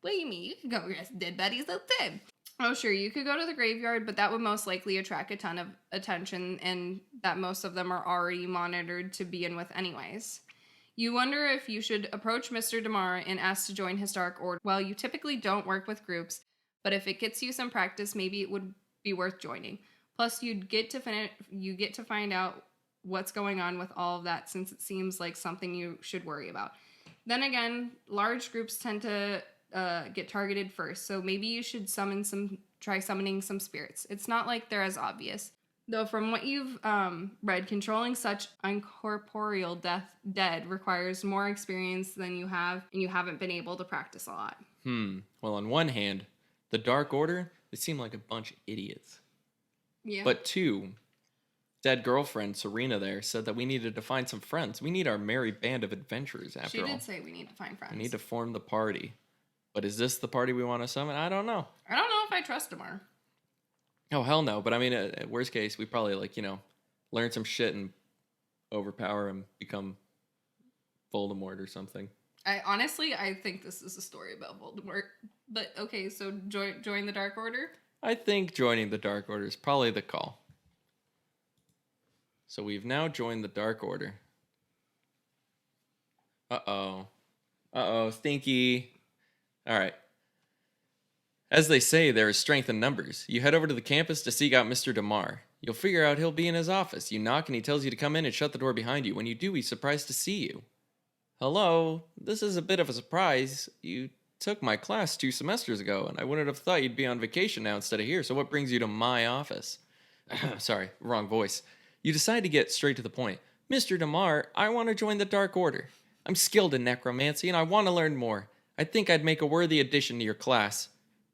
You can go across dead bodies all the time. Oh, sure, you could go to the graveyard, but that would most likely attract a ton of attention, and that most of them are already monitored to begin with anyways. You wonder if you should approach Mr. DeMar and ask to join his Dark Order. Well, you typically don't work with groups, but if it gets you some practice, maybe it would be worth joining. Plus, you get to find out what's going on with all of that, since it seems like something you should worry about. Then again, large groups tend to get targeted first, so maybe you should try summoning some spirits. It's not like they're as obvious. Though from what you've read, controlling such uncorporeal dead requires more experience than you have, and you haven't been able to practice a lot. Well, on one hand, the Dark Order, they seem like a bunch of idiots. Yeah. But two, dead girlfriend Serena there said that we needed to find some friends. We need our merry band of adventurers, after all. She did say we need to find friends. We need to form the party. But is this the party we want to summon? I don't know. I don't know if I trust Damar. Oh, hell no. But I mean, at worst case, we probably, learn some shit and overpower him, become Voldemort or something. I think this is a story about Voldemort. But, okay, so join the Dark Order? I think joining the Dark Order is probably the call. So we've now joined the Dark Order. Uh-oh, Stinky. All right. As they say, there is strength in numbers. You head over to the campus to seek out Mr. DeMar. You'll figure out he'll be in his office. You knock and he tells you to come in and shut the door behind you. When you do, he's surprised to see you. Hello, this is a bit of a surprise. You took my class 2 semesters ago, and I wouldn't have thought you'd be on vacation now instead of here, so what brings you to my office? Sorry, wrong voice. You decide to get straight to the point. Mr. DeMar, I want to join the Dark Order. I'm skilled in necromancy, and I want to learn more. I think I'd make a worthy addition to your class.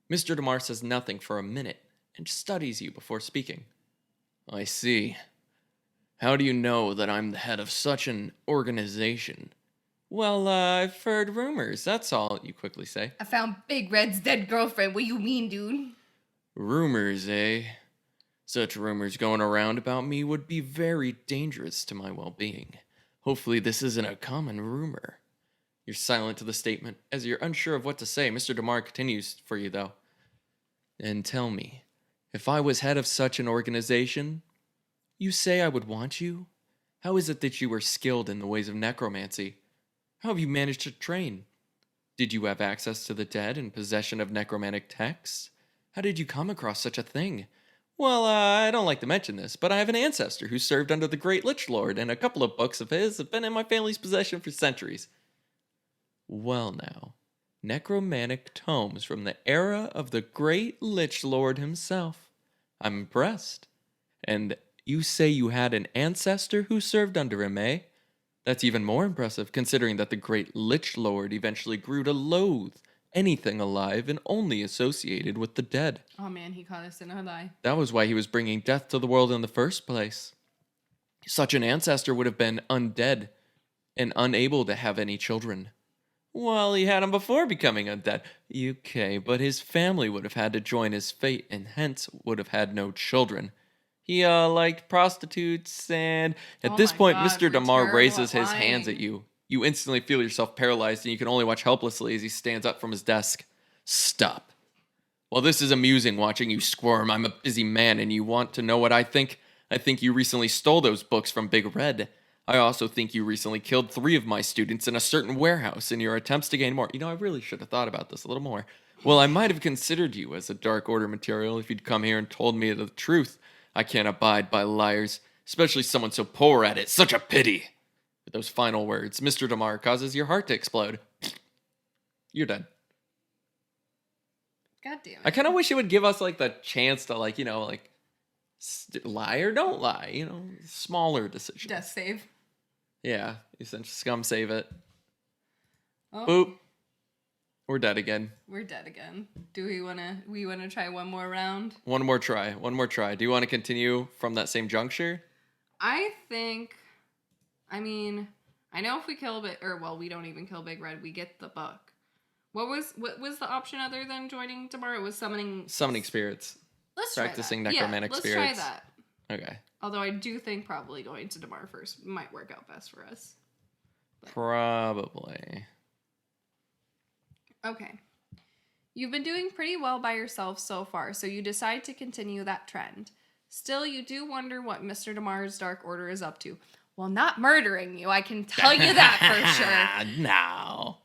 Mr. DeMar says nothing for a minute, and studies you before speaking. I see. How do you know that I'm the head of such an organization? Well, I've heard rumors, that's all, you quickly say. I found Big Red's dead girlfriend. What you mean, dude? Rumors, eh? Such rumors going around about me would be very dangerous to my well-being. Hopefully this isn't a common rumor. You're silent to the statement. As you're unsure of what to say, Mr. DeMar continues for you, though. And tell me, if I was head of such an organization, you say I would want you? How is it that you are skilled in the ways of necromancy? How have you managed to train? Did you have access to the dead and possession of necromantic texts? How did you come across such a thing? Well, I don't like to mention this, but I have an ancestor who served under the Great Lich Lord, and a couple of books of his have been in my family's possession for centuries. Well now, necromantic tomes from the era of the Great Lich Lord himself. I'm impressed. And you say you had an ancestor who served under him, eh? That's even more impressive, considering that the Great Lich Lord eventually grew to loathe anything alive and only associated with the dead. Oh man, he caught us in a lie. That was why he was bringing death to the world in the first place. Such an ancestor would have been undead and unable to have any children. Well, he had them before becoming undead. Okay, but his family would have had to join his fate and hence would have had no children. He liked prostitutes, and at this point, God, Mr. DeMar raises his lying. hands at you. You instantly feel yourself paralyzed, and you can only watch helplessly as he stands up from his desk. Stop. While this is amusing watching you squirm, I'm a busy man, and you want to know what I think? I think you recently stole those books from Big Red. I also think you recently killed 3 of my students in a certain warehouse in your attempts to gain more. You know, I really should have thought about this a little more. Well, I might have considered you as a Dark Order material if you'd come here and told me the truth. I can't abide by liars, especially someone so poor at it. Such a pity. With those final words, Mr. DeMar causes your heart to explode. You're dead. God damn it. I kind of wish it would give us, the chance to, lie or don't lie. Smaller decisions. Death save. Yeah, essentially scum save it. Oh. Boop. We're dead again. We're dead again. Do we wanna try one more round? One more try. Do you want to continue from that same juncture? I know if we kill we don't even kill Big Red, we get the book. What was the option other than joining tomorrow? It was summoning spirits. Let's practicing try that. necromantic spirits. Let's try that. Okay. Although I do think probably going to Damar first might work out best for us. Probably. Okay. You've been doing pretty well by yourself so far, so you decide to continue that trend. Still, you do wonder what Mr. Damar's Dark Order is up to. Well, not murdering you, I can tell you that for sure. No.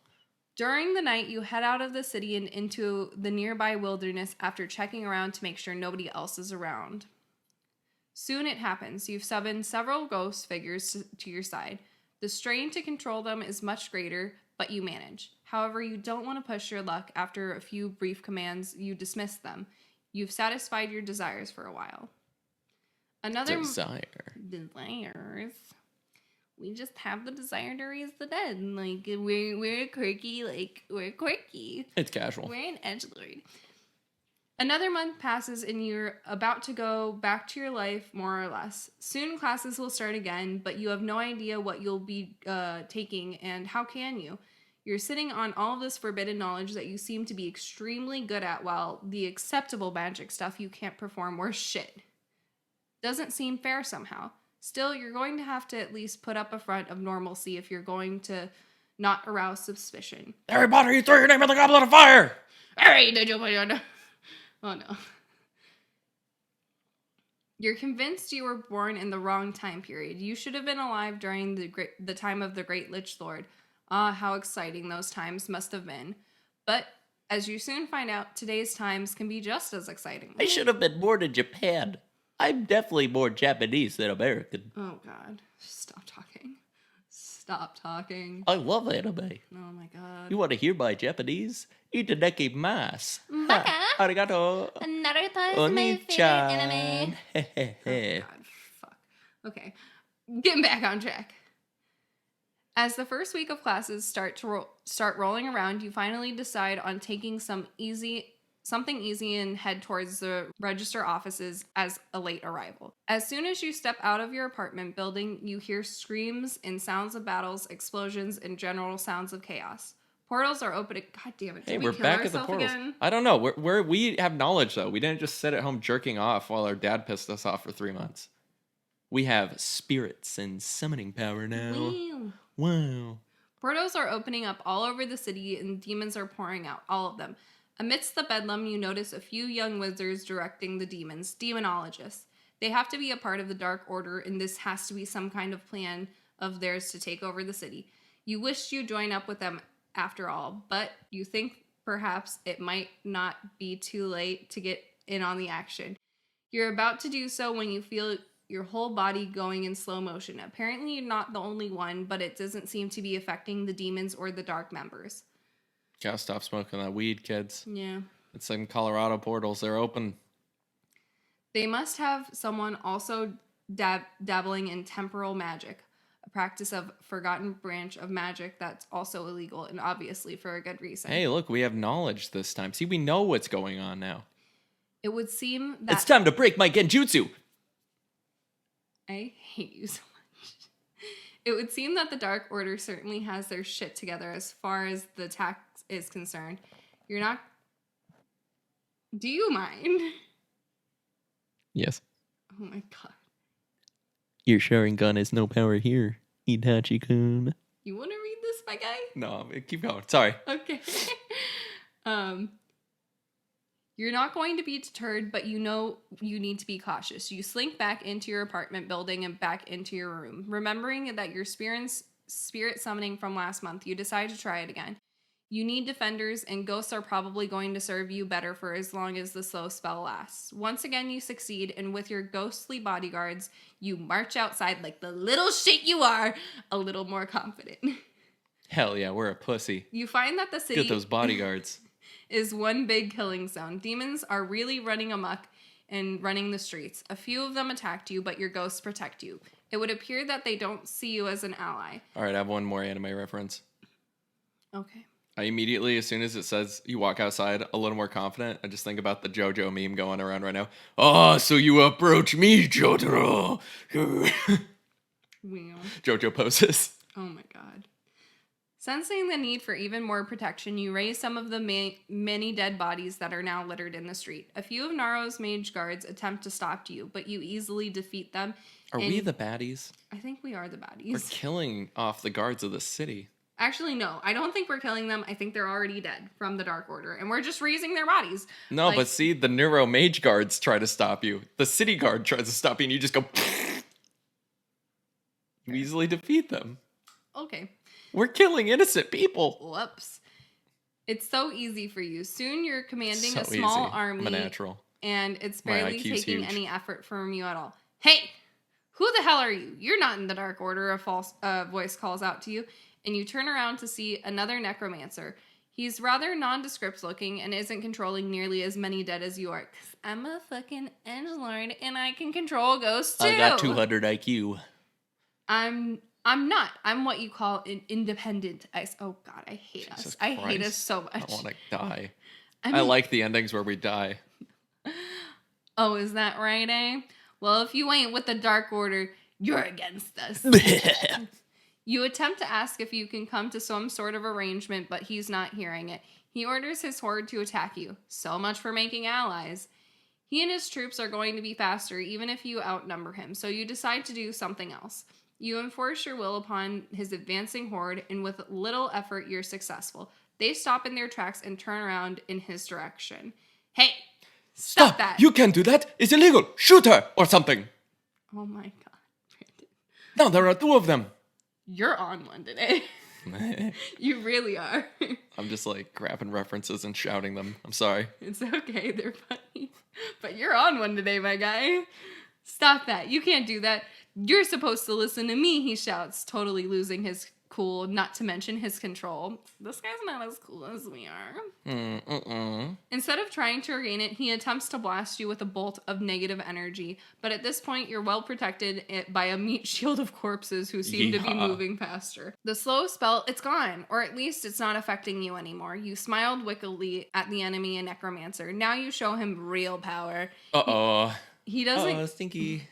During the night, you head out of the city and into the nearby wilderness after checking around to make sure nobody else is around. Soon it happens. You've summoned several ghost figures to your side. The strain to control them is much greater, but you manage. However, you don't want to push your luck. After a few brief commands, you dismiss them. You've satisfied your desires for a while. Desires. We just have the desire to raise the dead. Like, we're quirky, we're quirky. It's casual. We're an edgelord. Another month passes and you're about to go back to your life, more or less. Soon classes will start again, but you have no idea what you'll be taking, and how can you? You're sitting on all of this forbidden knowledge that you seem to be extremely good at, while the acceptable magic stuff you can't perform worse shit. Doesn't seem fair somehow. Still, you're going to have to at least put up a front of normalcy if you're going to not arouse suspicion. Harry Potter, you throw your name in the goblet of fire! Alright, did you put it on? Oh no. You're convinced you were born in the wrong time period. You should have been alive during the time of the Great Lich Lord. Ah, how exciting those times must have been. But, as you soon find out, today's times can be just as exciting. I should have been born in Japan. I'm definitely more Japanese than American. Oh god. Stop talking. Stop talking. I love anime. Oh my god. You want to hear my Japanese? Itadakimasu. Baka. Arigato. Another time Oni-chan. anime. Oh god, fuck. Okay, getting back on track. As the first week of classes start rolling around, you finally decide on taking something easy and head towards the register offices as a late arrival. As soon as you step out of your apartment building, you hear screams and sounds of battles, explosions, and general sounds of chaos. Portals are opening. God damn it! Hey, we're back at the portals. Again? I don't know. We have knowledge though. We didn't just sit at home jerking off while our dad pissed us off for 3 months. We have spirits and summoning power now. Wow. Portals are opening up all over the city and demons are pouring out, all of them. Amidst the bedlam, you notice a few young wizards directing the demons, demonologists. They have to be a part of the Dark Order, and this has to be some kind of plan of theirs to take over the city. You wish you'd join up with them after all, but you think perhaps it might not be too late to get in on the action. You're about to do so when you feel your whole body going in slow motion. Apparently you're not the only one, but it doesn't seem to be affecting the demons or the dark members. Gotta stop smoking that weed, kids. Yeah. It's in Colorado portals. They're open. They must have someone also dabbling in temporal magic, a practice of forgotten branch of magic that's also illegal, and obviously for a good reason. Hey, look, we have knowledge this time. See, we know what's going on now. It would seem that... It's time to break my genjutsu! I hate you so much. It would seem that the Dark Order certainly has their shit together as far as the attack is concerned. You're not... Do you mind? Yes. Oh my god. Your Sharingan has no power here, Itachi-kun. You want to read this, my guy? No, keep going. Sorry. Okay. You're not going to be deterred, but you know you need to be cautious. You slink back into your apartment building and back into your room. Remembering that your spirit summoning from last month, you decide to try it again. You need defenders, and ghosts are probably going to serve you better for as long as the slow spell lasts. Once again, you succeed, and with your ghostly bodyguards, you march outside like the little shit you are, a little more confident. Hell yeah, we're a pussy. You find that the city... Get those bodyguards. ...is one big killing zone. Demons are really running amok and running the streets. A few of them attacked you, but your ghosts protect you. It would appear that they don't see you as an ally. All right, I have one more anime reference. Okay. I immediately, as soon as it says you walk outside a little more confident, I just think about the JoJo meme going around right now. Oh, so you approach me, Jotaro. Wow. JoJo poses. Oh my god. Sensing the need for even more protection, you raise some of the many dead bodies that are now littered in the street. A few of Naro's mage guards attempt to stop you, but you easily defeat them. Are we the baddies? I think we are the baddies. We're killing off the guards of the city. Actually, no. I don't think we're killing them. I think they're already dead from the Dark Order, and we're just raising their bodies. No, but see, the Neuro mage guards try to stop you. The city guard tries to stop you, and you just go... You easily defeat them. Okay. We're killing innocent people. Whoops. It's so easy for you. Soon you're commanding So a small easy. army. I'm a natural. And it's My barely IQ's taking huge. any effort from you at all. Hey! Who the hell are you? You're not in the Dark Order, a voice calls out to you. And you turn around to see another necromancer. He's rather nondescript looking and isn't controlling nearly as many dead as you are. 'Cause I'm a fucking edgelord and I can control ghosts too. I got 200 IQ. I'm not. I'm what you call an independent ice. Oh god, I hate Jesus us. I hate Christ. us so much. I want to die. I I mean- like the endings where we die. Oh, is that right, eh? Well, if you ain't with the Dark Order, you're against us. You attempt to ask if you can come to some sort of arrangement, but he's not hearing it. He orders his horde to attack you. So much for making allies. He and his troops are going to be faster, even if you outnumber him, so you decide to do something else. You enforce your will upon his advancing horde, and with little effort, you're successful. They stop in their tracks and turn around in his direction. Hey! Stop that! You can't do that! It's illegal! Shoot her! Or something! Oh my god, Brandon. No, there are 2 of them! You're on one today. You really are. I'm just like grabbing references and shouting them. I'm sorry. It's okay, they're funny. But you're on one today, my guy. Stop that. You can't do that. You're supposed to listen to me, he shouts, totally losing his cool, not to mention his control. This guy's not as cool as we are. Instead of trying to regain it, he attempts to blast you with a bolt of negative energy. But at this point, you're well protected by a meat shield of corpses who seem to be moving faster. The slow spell, it's gone. Or at least it's not affecting you anymore. You smiled wickedly at the enemy and necromancer. Now you show him real power. Uh-oh. He doesn't... Oh, stinky.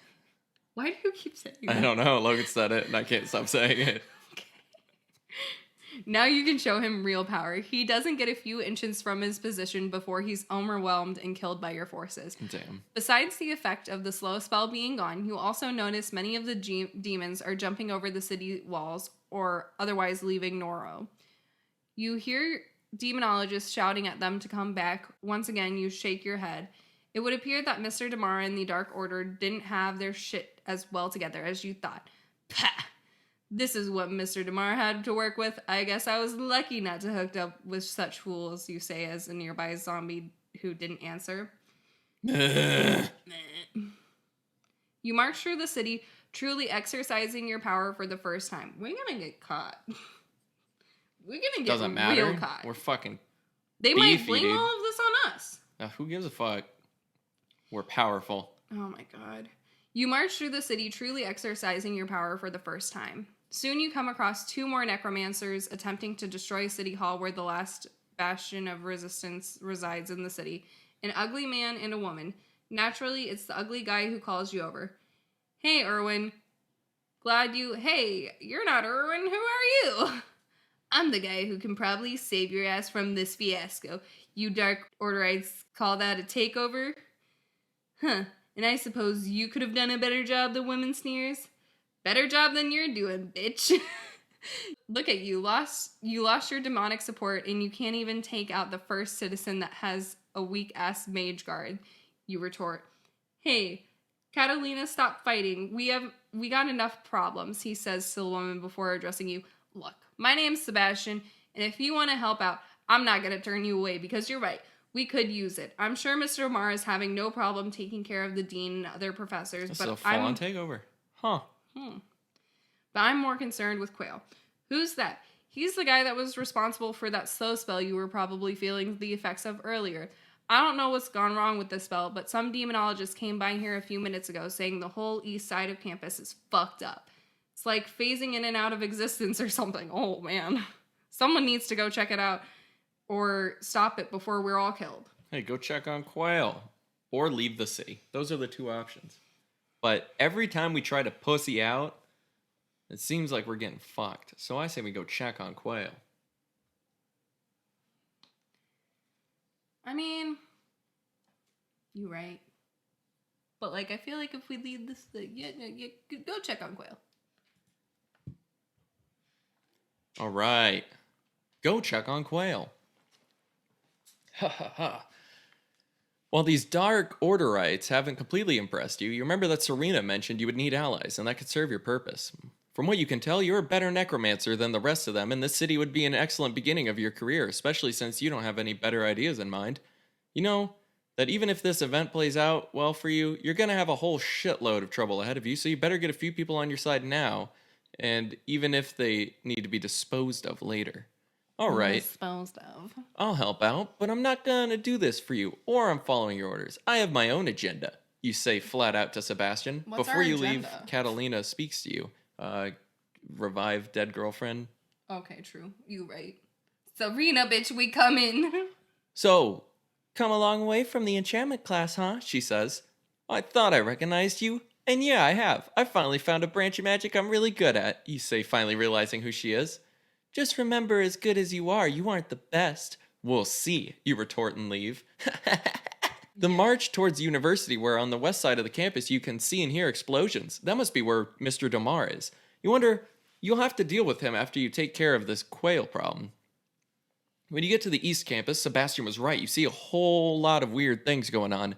Why do you keep saying that? I don't know. Logan said it, and I can't stop saying it. Now you can show him real power. He doesn't get a few inches from his position before he's overwhelmed and killed by your forces. Damn. Besides the effect of the slow spell being gone, you also notice many of the demons are jumping over the city walls or otherwise leaving Noro. You hear demonologists shouting at them to come back. Once again, you shake your head. It would appear that Mr. Damara and the Dark Order didn't have their shit as well together as you thought. Pah! This is what Mr. Damara had to work with. I guess I was lucky not to hook up with such fools, you say as a nearby zombie who didn't answer. You march through the city, truly exercising your power for the first time. We're gonna get caught. We're gonna get Doesn't matter. real caught. We're fucking... They might beefy, blame dude. all of this on us. who gives a fuck? We're powerful. Oh my god. You march through the city, truly exercising your power for the first time. Soon you come across 2 more necromancers attempting to destroy City Hall, where the last bastion of resistance resides in the city. An ugly man and a woman. Naturally, it's the ugly guy who calls you over. Hey, Erwin. Hey, you're not Erwin. Who are you? I'm the guy who can probably save your ass from this fiasco. You Dark Orderites call that a takeover? Huh. And I suppose you could have done a better job, the woman sneers. Better job than you're doing, bitch. Look at you. You lost your demonic support, and you can't even take out the first citizen that has a weak-ass mage guard. You retort. Hey, Catalina, stop fighting. We got enough problems, he says to the woman before addressing you. Look, my name's Sebastian, and if you want to help out, I'm not going to turn you away, because you're right. We could use it. I'm sure Mr. Omar is having no problem taking care of the dean and other professors, It's but a full-on takeover. Huh. But I'm more concerned with Quail. Who's that? He's the guy that was responsible for that slow spell you were probably feeling the effects of earlier. I don't know what's gone wrong with this spell, but some demonologist came by here a few minutes ago saying the whole east side of campus is fucked up. It's like phasing in and out of existence or something. Oh, man. Someone needs to go check it out. or stop it before we're all killed. Hey, go check on Quail. Or leave the city. Those are the two options. But every time we try to pussy out, it seems like we're getting fucked. So I say we go check on Quail. I mean, you're right. But, like, I feel like if we leave this thing, yeah, go check on Quail. All right. Go check on Quail. Ha ha ha. While these Dark Orderites haven't completely impressed you, you remember that Serena mentioned you would need allies, and that could serve your purpose. From what you can tell, you're a better necromancer than the rest of them, and this city would be an excellent beginning of your career, especially since you don't have any better ideas in mind. You know that even if this event plays out well for you, you're going to have a whole shitload of trouble ahead of you, so you better get a few people on your side now, and even if they need to be disposed of later. All right. Disposed of. I'll help out, but I'm not gonna do this for you, or I'm following your orders. I have my own agenda, you say flat out to Sebastian. What's Before our you leave, agenda? Catalina speaks to you. Revive dead girlfriend. Okay, true. You right. Serena, bitch, we coming. So, come a long way from the enchantment class, huh? She says. I thought I recognized you. And yeah, I have. I finally found a branch of magic I'm really good at, you say, finally realizing who she is. Just remember, as good as you aren't the best. We'll see, you retort and leave. The march towards university, where on the west side of the campus you can see and hear explosions. That must be where Mr. Damar is. You wonder, you'll have to deal with him after you take care of this Quail problem. When you get to the east campus, Sebastian was right. You see a whole lot of weird things going on.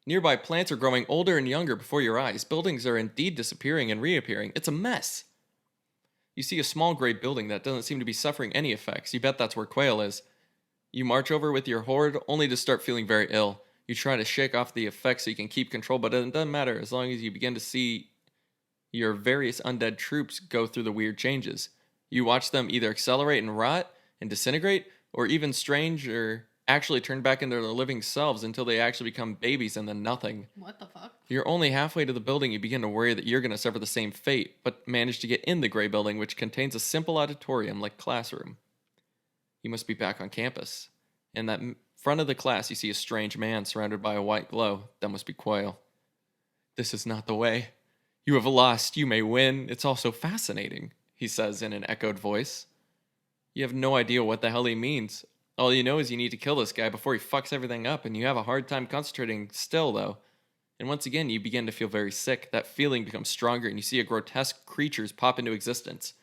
Nearby plants are growing older and younger before your eyes. Buildings are indeed disappearing and reappearing. It's a mess. You see a small gray building that doesn't seem to be suffering any effects. You bet that's where Quail is. You march over with your horde, only to start feeling very ill. You try to shake off the effects so you can keep control, but it doesn't matter as long as you begin to see your various undead troops go through the weird changes. You watch them either accelerate and rot and disintegrate, or even strange or actually turn back into their living selves until they actually become babies and then nothing. What the fuck? You're only halfway to the building, you begin to worry that you're going to suffer the same fate, but manage to get in the gray building, which contains a simple auditorium like classroom. You must be back on campus. In that front of the class, you see a strange man surrounded by a white glow. That must be Quail. This is not the way. You have lost. You may win. It's all so fascinating, he says in an echoed voice. You have no idea what the hell he means. All you know is you need to kill this guy before he fucks everything up, and you have a hard time concentrating still, though. And once again, you begin to feel very sick. That feeling becomes stronger, and you see a grotesque creatures pop into existence.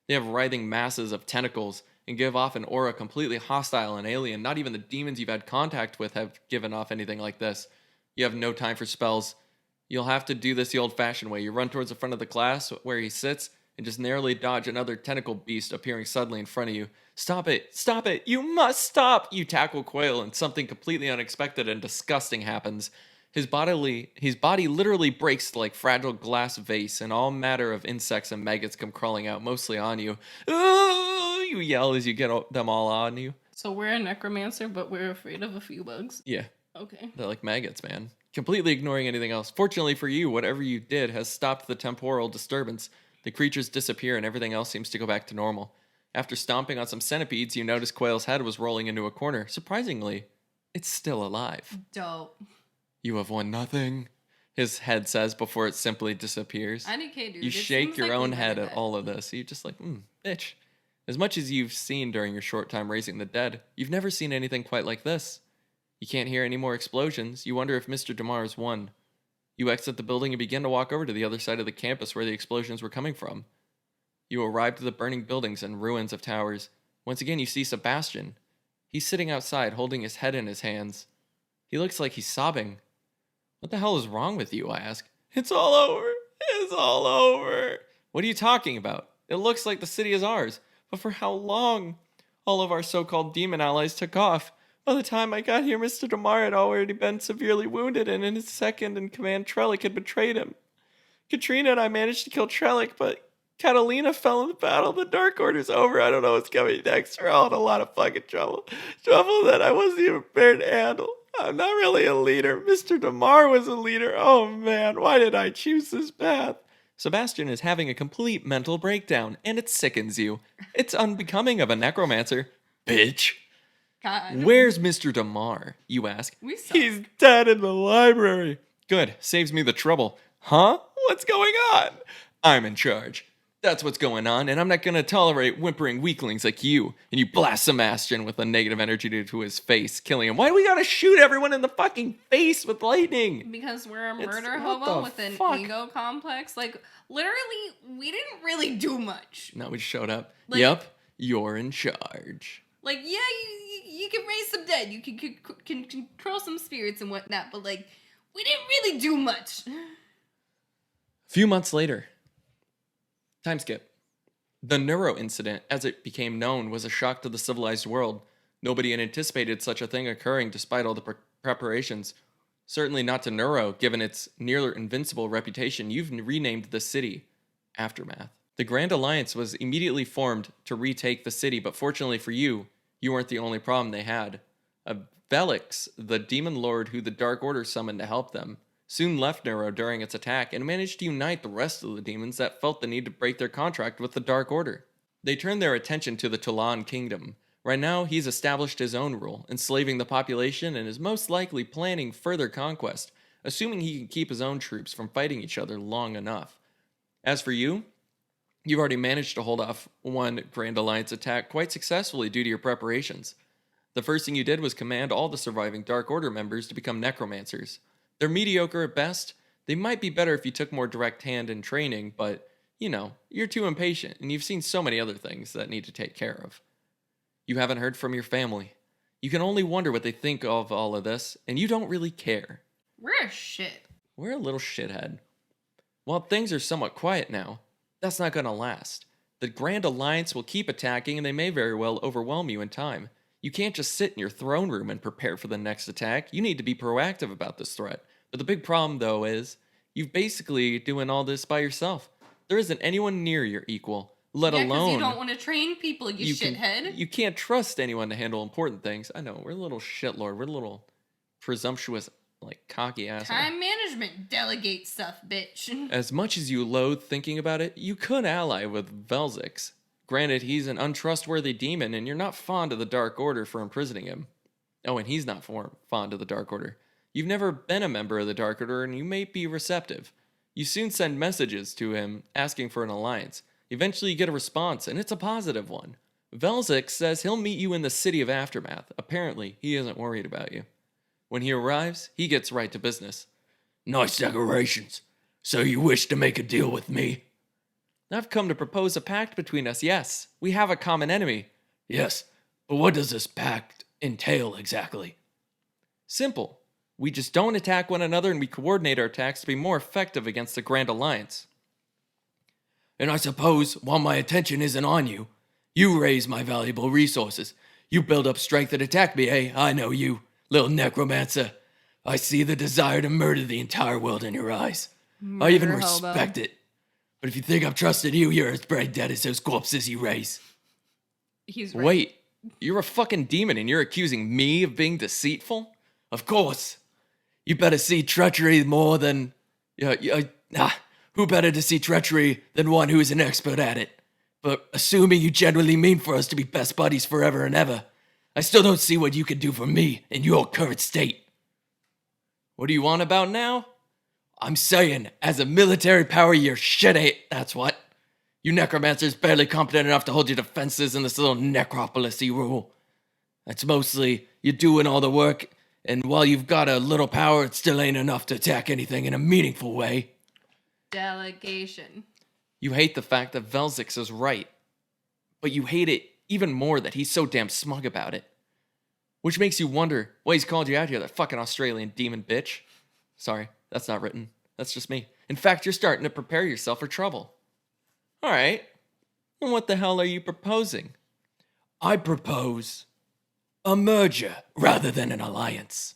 They have writhing masses of tentacles and give off an aura completely hostile and alien. Not even the demons you've had contact with have given off anything like this. You have no time for spells. You'll have to do this the old-fashioned way. You run towards the front of the class where he sits and just narrowly dodge another tentacle beast appearing suddenly in front of you. Stop it! Stop it! You must stop! You tackle Quail, and something completely unexpected and disgusting happens. His body literally breaks like fragile glass vase, and all matter of insects and maggots come crawling out, mostly on you. Ooh! You yell as you get them all on you. So we're a necromancer, but we're afraid of a few bugs? Yeah. Okay. They're like maggots, man. Completely ignoring anything else. Fortunately for you, whatever you did has stopped the temporal disturbance. The creatures disappear and everything else seems to go back to normal. After stomping on some centipedes, you notice Quail's head was rolling into a corner. Surprisingly, it's still alive. Dope. You have won nothing, his head says before it simply disappears. IDK, dude. You shake your own head at all of this. You're just like, bitch. As much as you've seen during your short time raising the dead, you've never seen anything quite like this. You can't hear any more explosions. You wonder if Mr. Damar has won. You exit the building and begin to walk over to the other side of the campus where the explosions were coming from. You arrive to the burning buildings and ruins of towers. Once again, you see Sebastian. He's sitting outside, holding his head in his hands. He looks like he's sobbing. What the hell is wrong with you, I ask. It's all over. It's all over. What are you talking about? It looks like the city is ours. But for how long? All of our so-called demon allies took off. By the time I got here, Mr. Damar had already been severely wounded, and in his second-in-command, Trellick had betrayed him. Katrina and I managed to kill Trellick, but Catalina fell in the battle. The Dark Order's over. I don't know what's coming next. We're all in a lot of fucking trouble. Trouble that I wasn't even prepared to handle. I'm not really a leader. Mr. Damar was a leader. Oh, man, why did I choose this path? Sebastian is having a complete mental breakdown, and it sickens you. It's unbecoming of a necromancer. Bitch. God. Where's Mr. DeMar, you ask? We suck. He's dead in the library. Good, saves me the trouble. Huh? What's going on? I'm in charge. That's what's going on, and I'm not gonna tolerate whimpering weaklings like you. And you blast Sebastian with a negative energy to his face, killing him. Why do we gotta shoot everyone in the fucking face with lightning? Because we're a murder what hobo the with an fuck? ego complex. Like, literally, we didn't really do much. No, we showed up. Like- Yep, you're in charge. Like, yeah, you can raise some dead. You can control some spirits and whatnot. But, like, we didn't really do much. A few months later, time skip. The Neuro incident, as it became known, was a shock to the civilized world. Nobody had anticipated such a thing occurring despite all the preparations. Certainly not to Neuro, given its near invincible reputation. You've renamed the city Aftermath. The Grand Alliance was immediately formed to retake the city, but fortunately for you, you weren't the only problem they had. Velix, the demon lord who the Dark Order summoned to help them, soon left Neuro during its attack and managed to unite the rest of the demons that felt the need to break their contract with the Dark Order. They turned their attention to the Tolan Kingdom. Right now, he's established his own rule, enslaving the population, and is most likely planning further conquest, assuming he can keep his own troops from fighting each other long enough. As for you, you've already managed to hold off one Grand Alliance attack quite successfully due to your preparations. The first thing you did was command all the surviving Dark Order members to become necromancers. They're mediocre at best. They might be better if you took more direct hand in training, but, you're too impatient, and you've seen so many other things that need to take care of. You haven't heard from your family. You can only wonder what they think of all of this, and you don't really care. We're a shit. We're a little shithead. While things are somewhat quiet now, that's not gonna last. The Grand Alliance will keep attacking, and they may very well overwhelm you in time. You can't just sit in your throne room and prepare for the next attack. You need to be proactive about this threat. But the big problem, though, is you've basically doing all this by yourself. There isn't anyone near your equal, let Yeah, alone... you don't want to train people, you shithead. You can't trust anyone to handle important things. I know, we're a little shitlord. We're a little presumptuous, cocky asshole. Time management. Delegate stuff, bitch. As much as you loathe thinking about it, you could ally with Velzix. Granted, he's an untrustworthy demon, and you're not fond of the Dark Order for imprisoning him. Oh, and he's not fond of the Dark Order. You've never been a member of the Dark Order, and you may be receptive. You soon send messages to him asking for an alliance. Eventually you get a response, and it's a positive one. Velzix says he'll meet you in the city of Aftermath. Apparently, he isn't worried about you. When he arrives, he gets right to business. Nice decorations. So you wish to make a deal with me? I've come to propose a pact between us, yes. We have a common enemy. Yes, but what does this pact entail exactly? Simple. We just don't attack one another, and we coordinate our attacks to be more effective against the Grand Alliance. And I suppose, while my attention isn't on you, you raise my valuable resources. You build up strength and attack me, eh? I know you, little necromancer. I see the desire to murder the entire world in your eyes. I even Murder hobo. respect it. But if you think I've trusted you, you're as brain dead as those corpses you raise. He's right. Wait, you're a fucking demon and you're accusing me of being deceitful? Of course. You better see treachery more than... who better to see treachery than one who is an expert at it? But assuming you genuinely mean for us to be best buddies forever and ever, I still don't see what you can do for me in your current state. What do you want about now? I'm saying, as a military power, you're shit, that's what. You necromancers barely competent enough to hold your defenses in this little necropolis you rule. That's mostly you doing all the work, and while you've got a little power, it still ain't enough to attack anything in a meaningful way. Delegation. You hate the fact that Velzix is right, but you hate it even more that he's so damn smug about it. Which makes you wonder why he's called you out here, that fucking Australian demon bitch. Sorry, that's not written. That's just me. In fact, you're starting to prepare yourself for trouble. Alright, and what the hell are you proposing? I propose a merger rather than an alliance.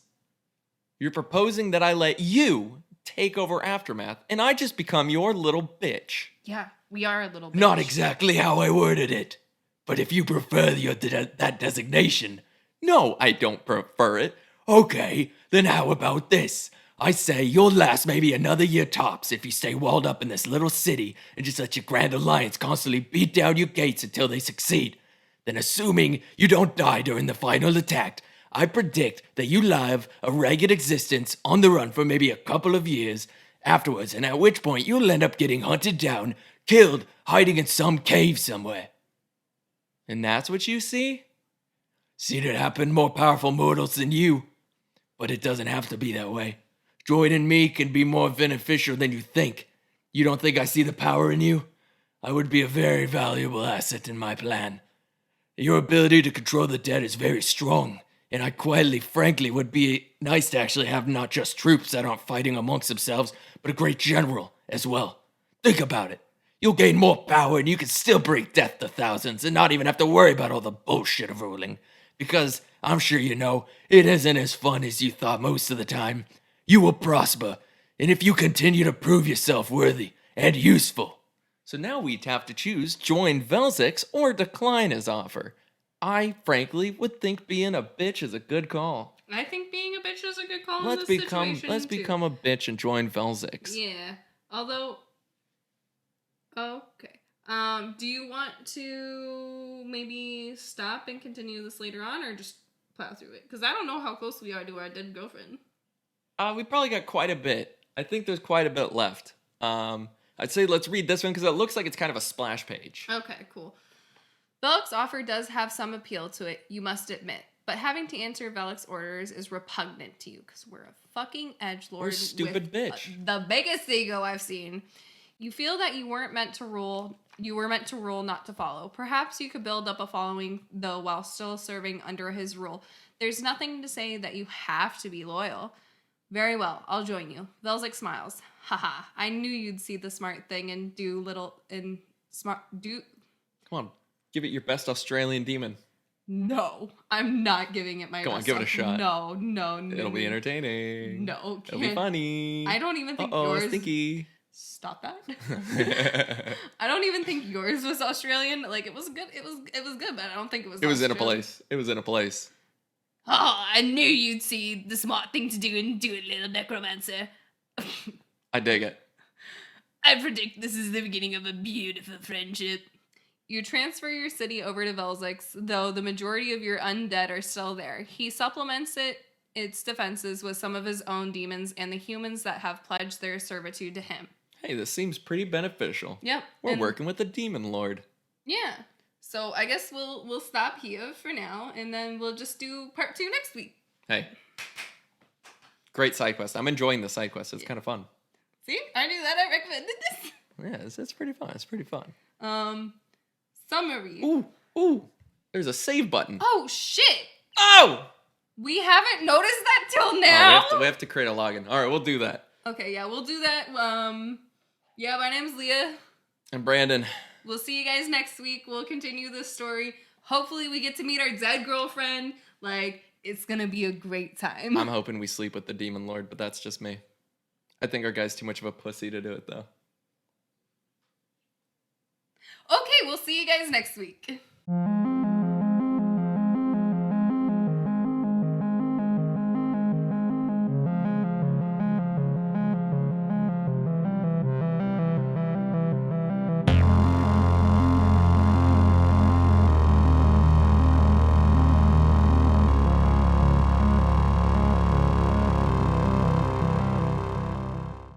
You're proposing that I let you take over Aftermath, and I just become your little bitch. Yeah, we are a little bit. Not exactly how I worded it, but if you prefer that designation... No, I don't prefer it. Okay, then how about this? I say you'll last maybe another year tops if you stay walled up in this little city and just let your Grand Alliance constantly beat down your gates until they succeed. Then assuming you don't die during the final attack, I predict that you live a ragged existence on the run for maybe a couple of years afterwards, and at which point you'll end up getting hunted down, killed, hiding in some cave somewhere. And that's what you see? Seen it happen more powerful mortals than you. But it doesn't have to be that way. Joining me can be more beneficial than you think. You don't think I see the power in you? I would be a very valuable asset in my plan. Your ability to control the dead is very strong, and I quietly, frankly, would be nice to actually have not just troops that aren't fighting amongst themselves, but a great general as well. Think about it. You'll gain more power and you can still bring death to thousands and not even have to worry about all the bullshit of ruling. Because, I'm sure you know, it isn't as fun as you thought most of the time. You will prosper, and if you continue to prove yourself worthy and useful. So now we'd have to choose join Velzix or decline his offer. I, frankly, would think being a bitch is a good call. I think being a bitch is a good call in Let's this situation, let's too. become a bitch and join Velzix. Yeah. Although... Okay. Do you want to maybe stop and continue this later on, or just plow through it? Because I don't know how close we are to our dead girlfriend. We probably got quite a bit. I think there's quite a bit left. I'd say let's read this one because it looks like it's kind of a splash page. Okay, cool. Velik's offer does have some appeal to it, you must admit. But having to answer Velik's orders is repugnant to you because we're a fucking edgelord. We're a stupid bitch. The biggest ego I've seen. You feel that you weren't meant to rule. You were meant to rule, not to follow. Perhaps you could build up a following, though, while still serving under his rule. There's nothing to say that you have to be loyal. Very well, I'll join you. Velzik smiles. Haha, I knew you'd see the smart thing and do. Come on, give it your best Australian demon. No, I'm not giving it my best. Come on, give it a shot. No. It'll be entertaining. No, It'll be funny. I don't even think yours. yours... Stinky. Stop that. I don't even think yours was Australian. Like, it was good. It was good, but I don't think it was It was in a Australian. place. It was in a place. Oh, I knew you'd see the smart thing to do and do it, little necromancer. I dig it. I predict this is the beginning of a beautiful friendship. You transfer your city over to Velzix, though the majority of your undead are still there. He supplements its defenses with some of his own demons and the humans that have pledged their servitude to him. Hey, this seems pretty beneficial. Yep. We're working with the demon lord. Yeah. So I guess we'll stop here for now, and then we'll just do part 2 next week. Hey. Great side quest. I'm enjoying the side quest. It's kind of fun. See? I knew that. I recommended this. Yeah, it's pretty fun. It's pretty fun. Summary. Ooh. There's a save button. Oh, shit. Oh! We haven't noticed that till now. We have to create a login. All right, we'll do that. Okay, yeah, we'll do that. Yeah, my name's Leah. And Brandon. We'll see you guys next week. We'll continue this story. Hopefully we get to meet our dead girlfriend. Like, it's gonna be a great time. I'm hoping we sleep with the demon lord, but that's just me. I think our guy's too much of a pussy to do it, though. Okay, we'll see you guys next week.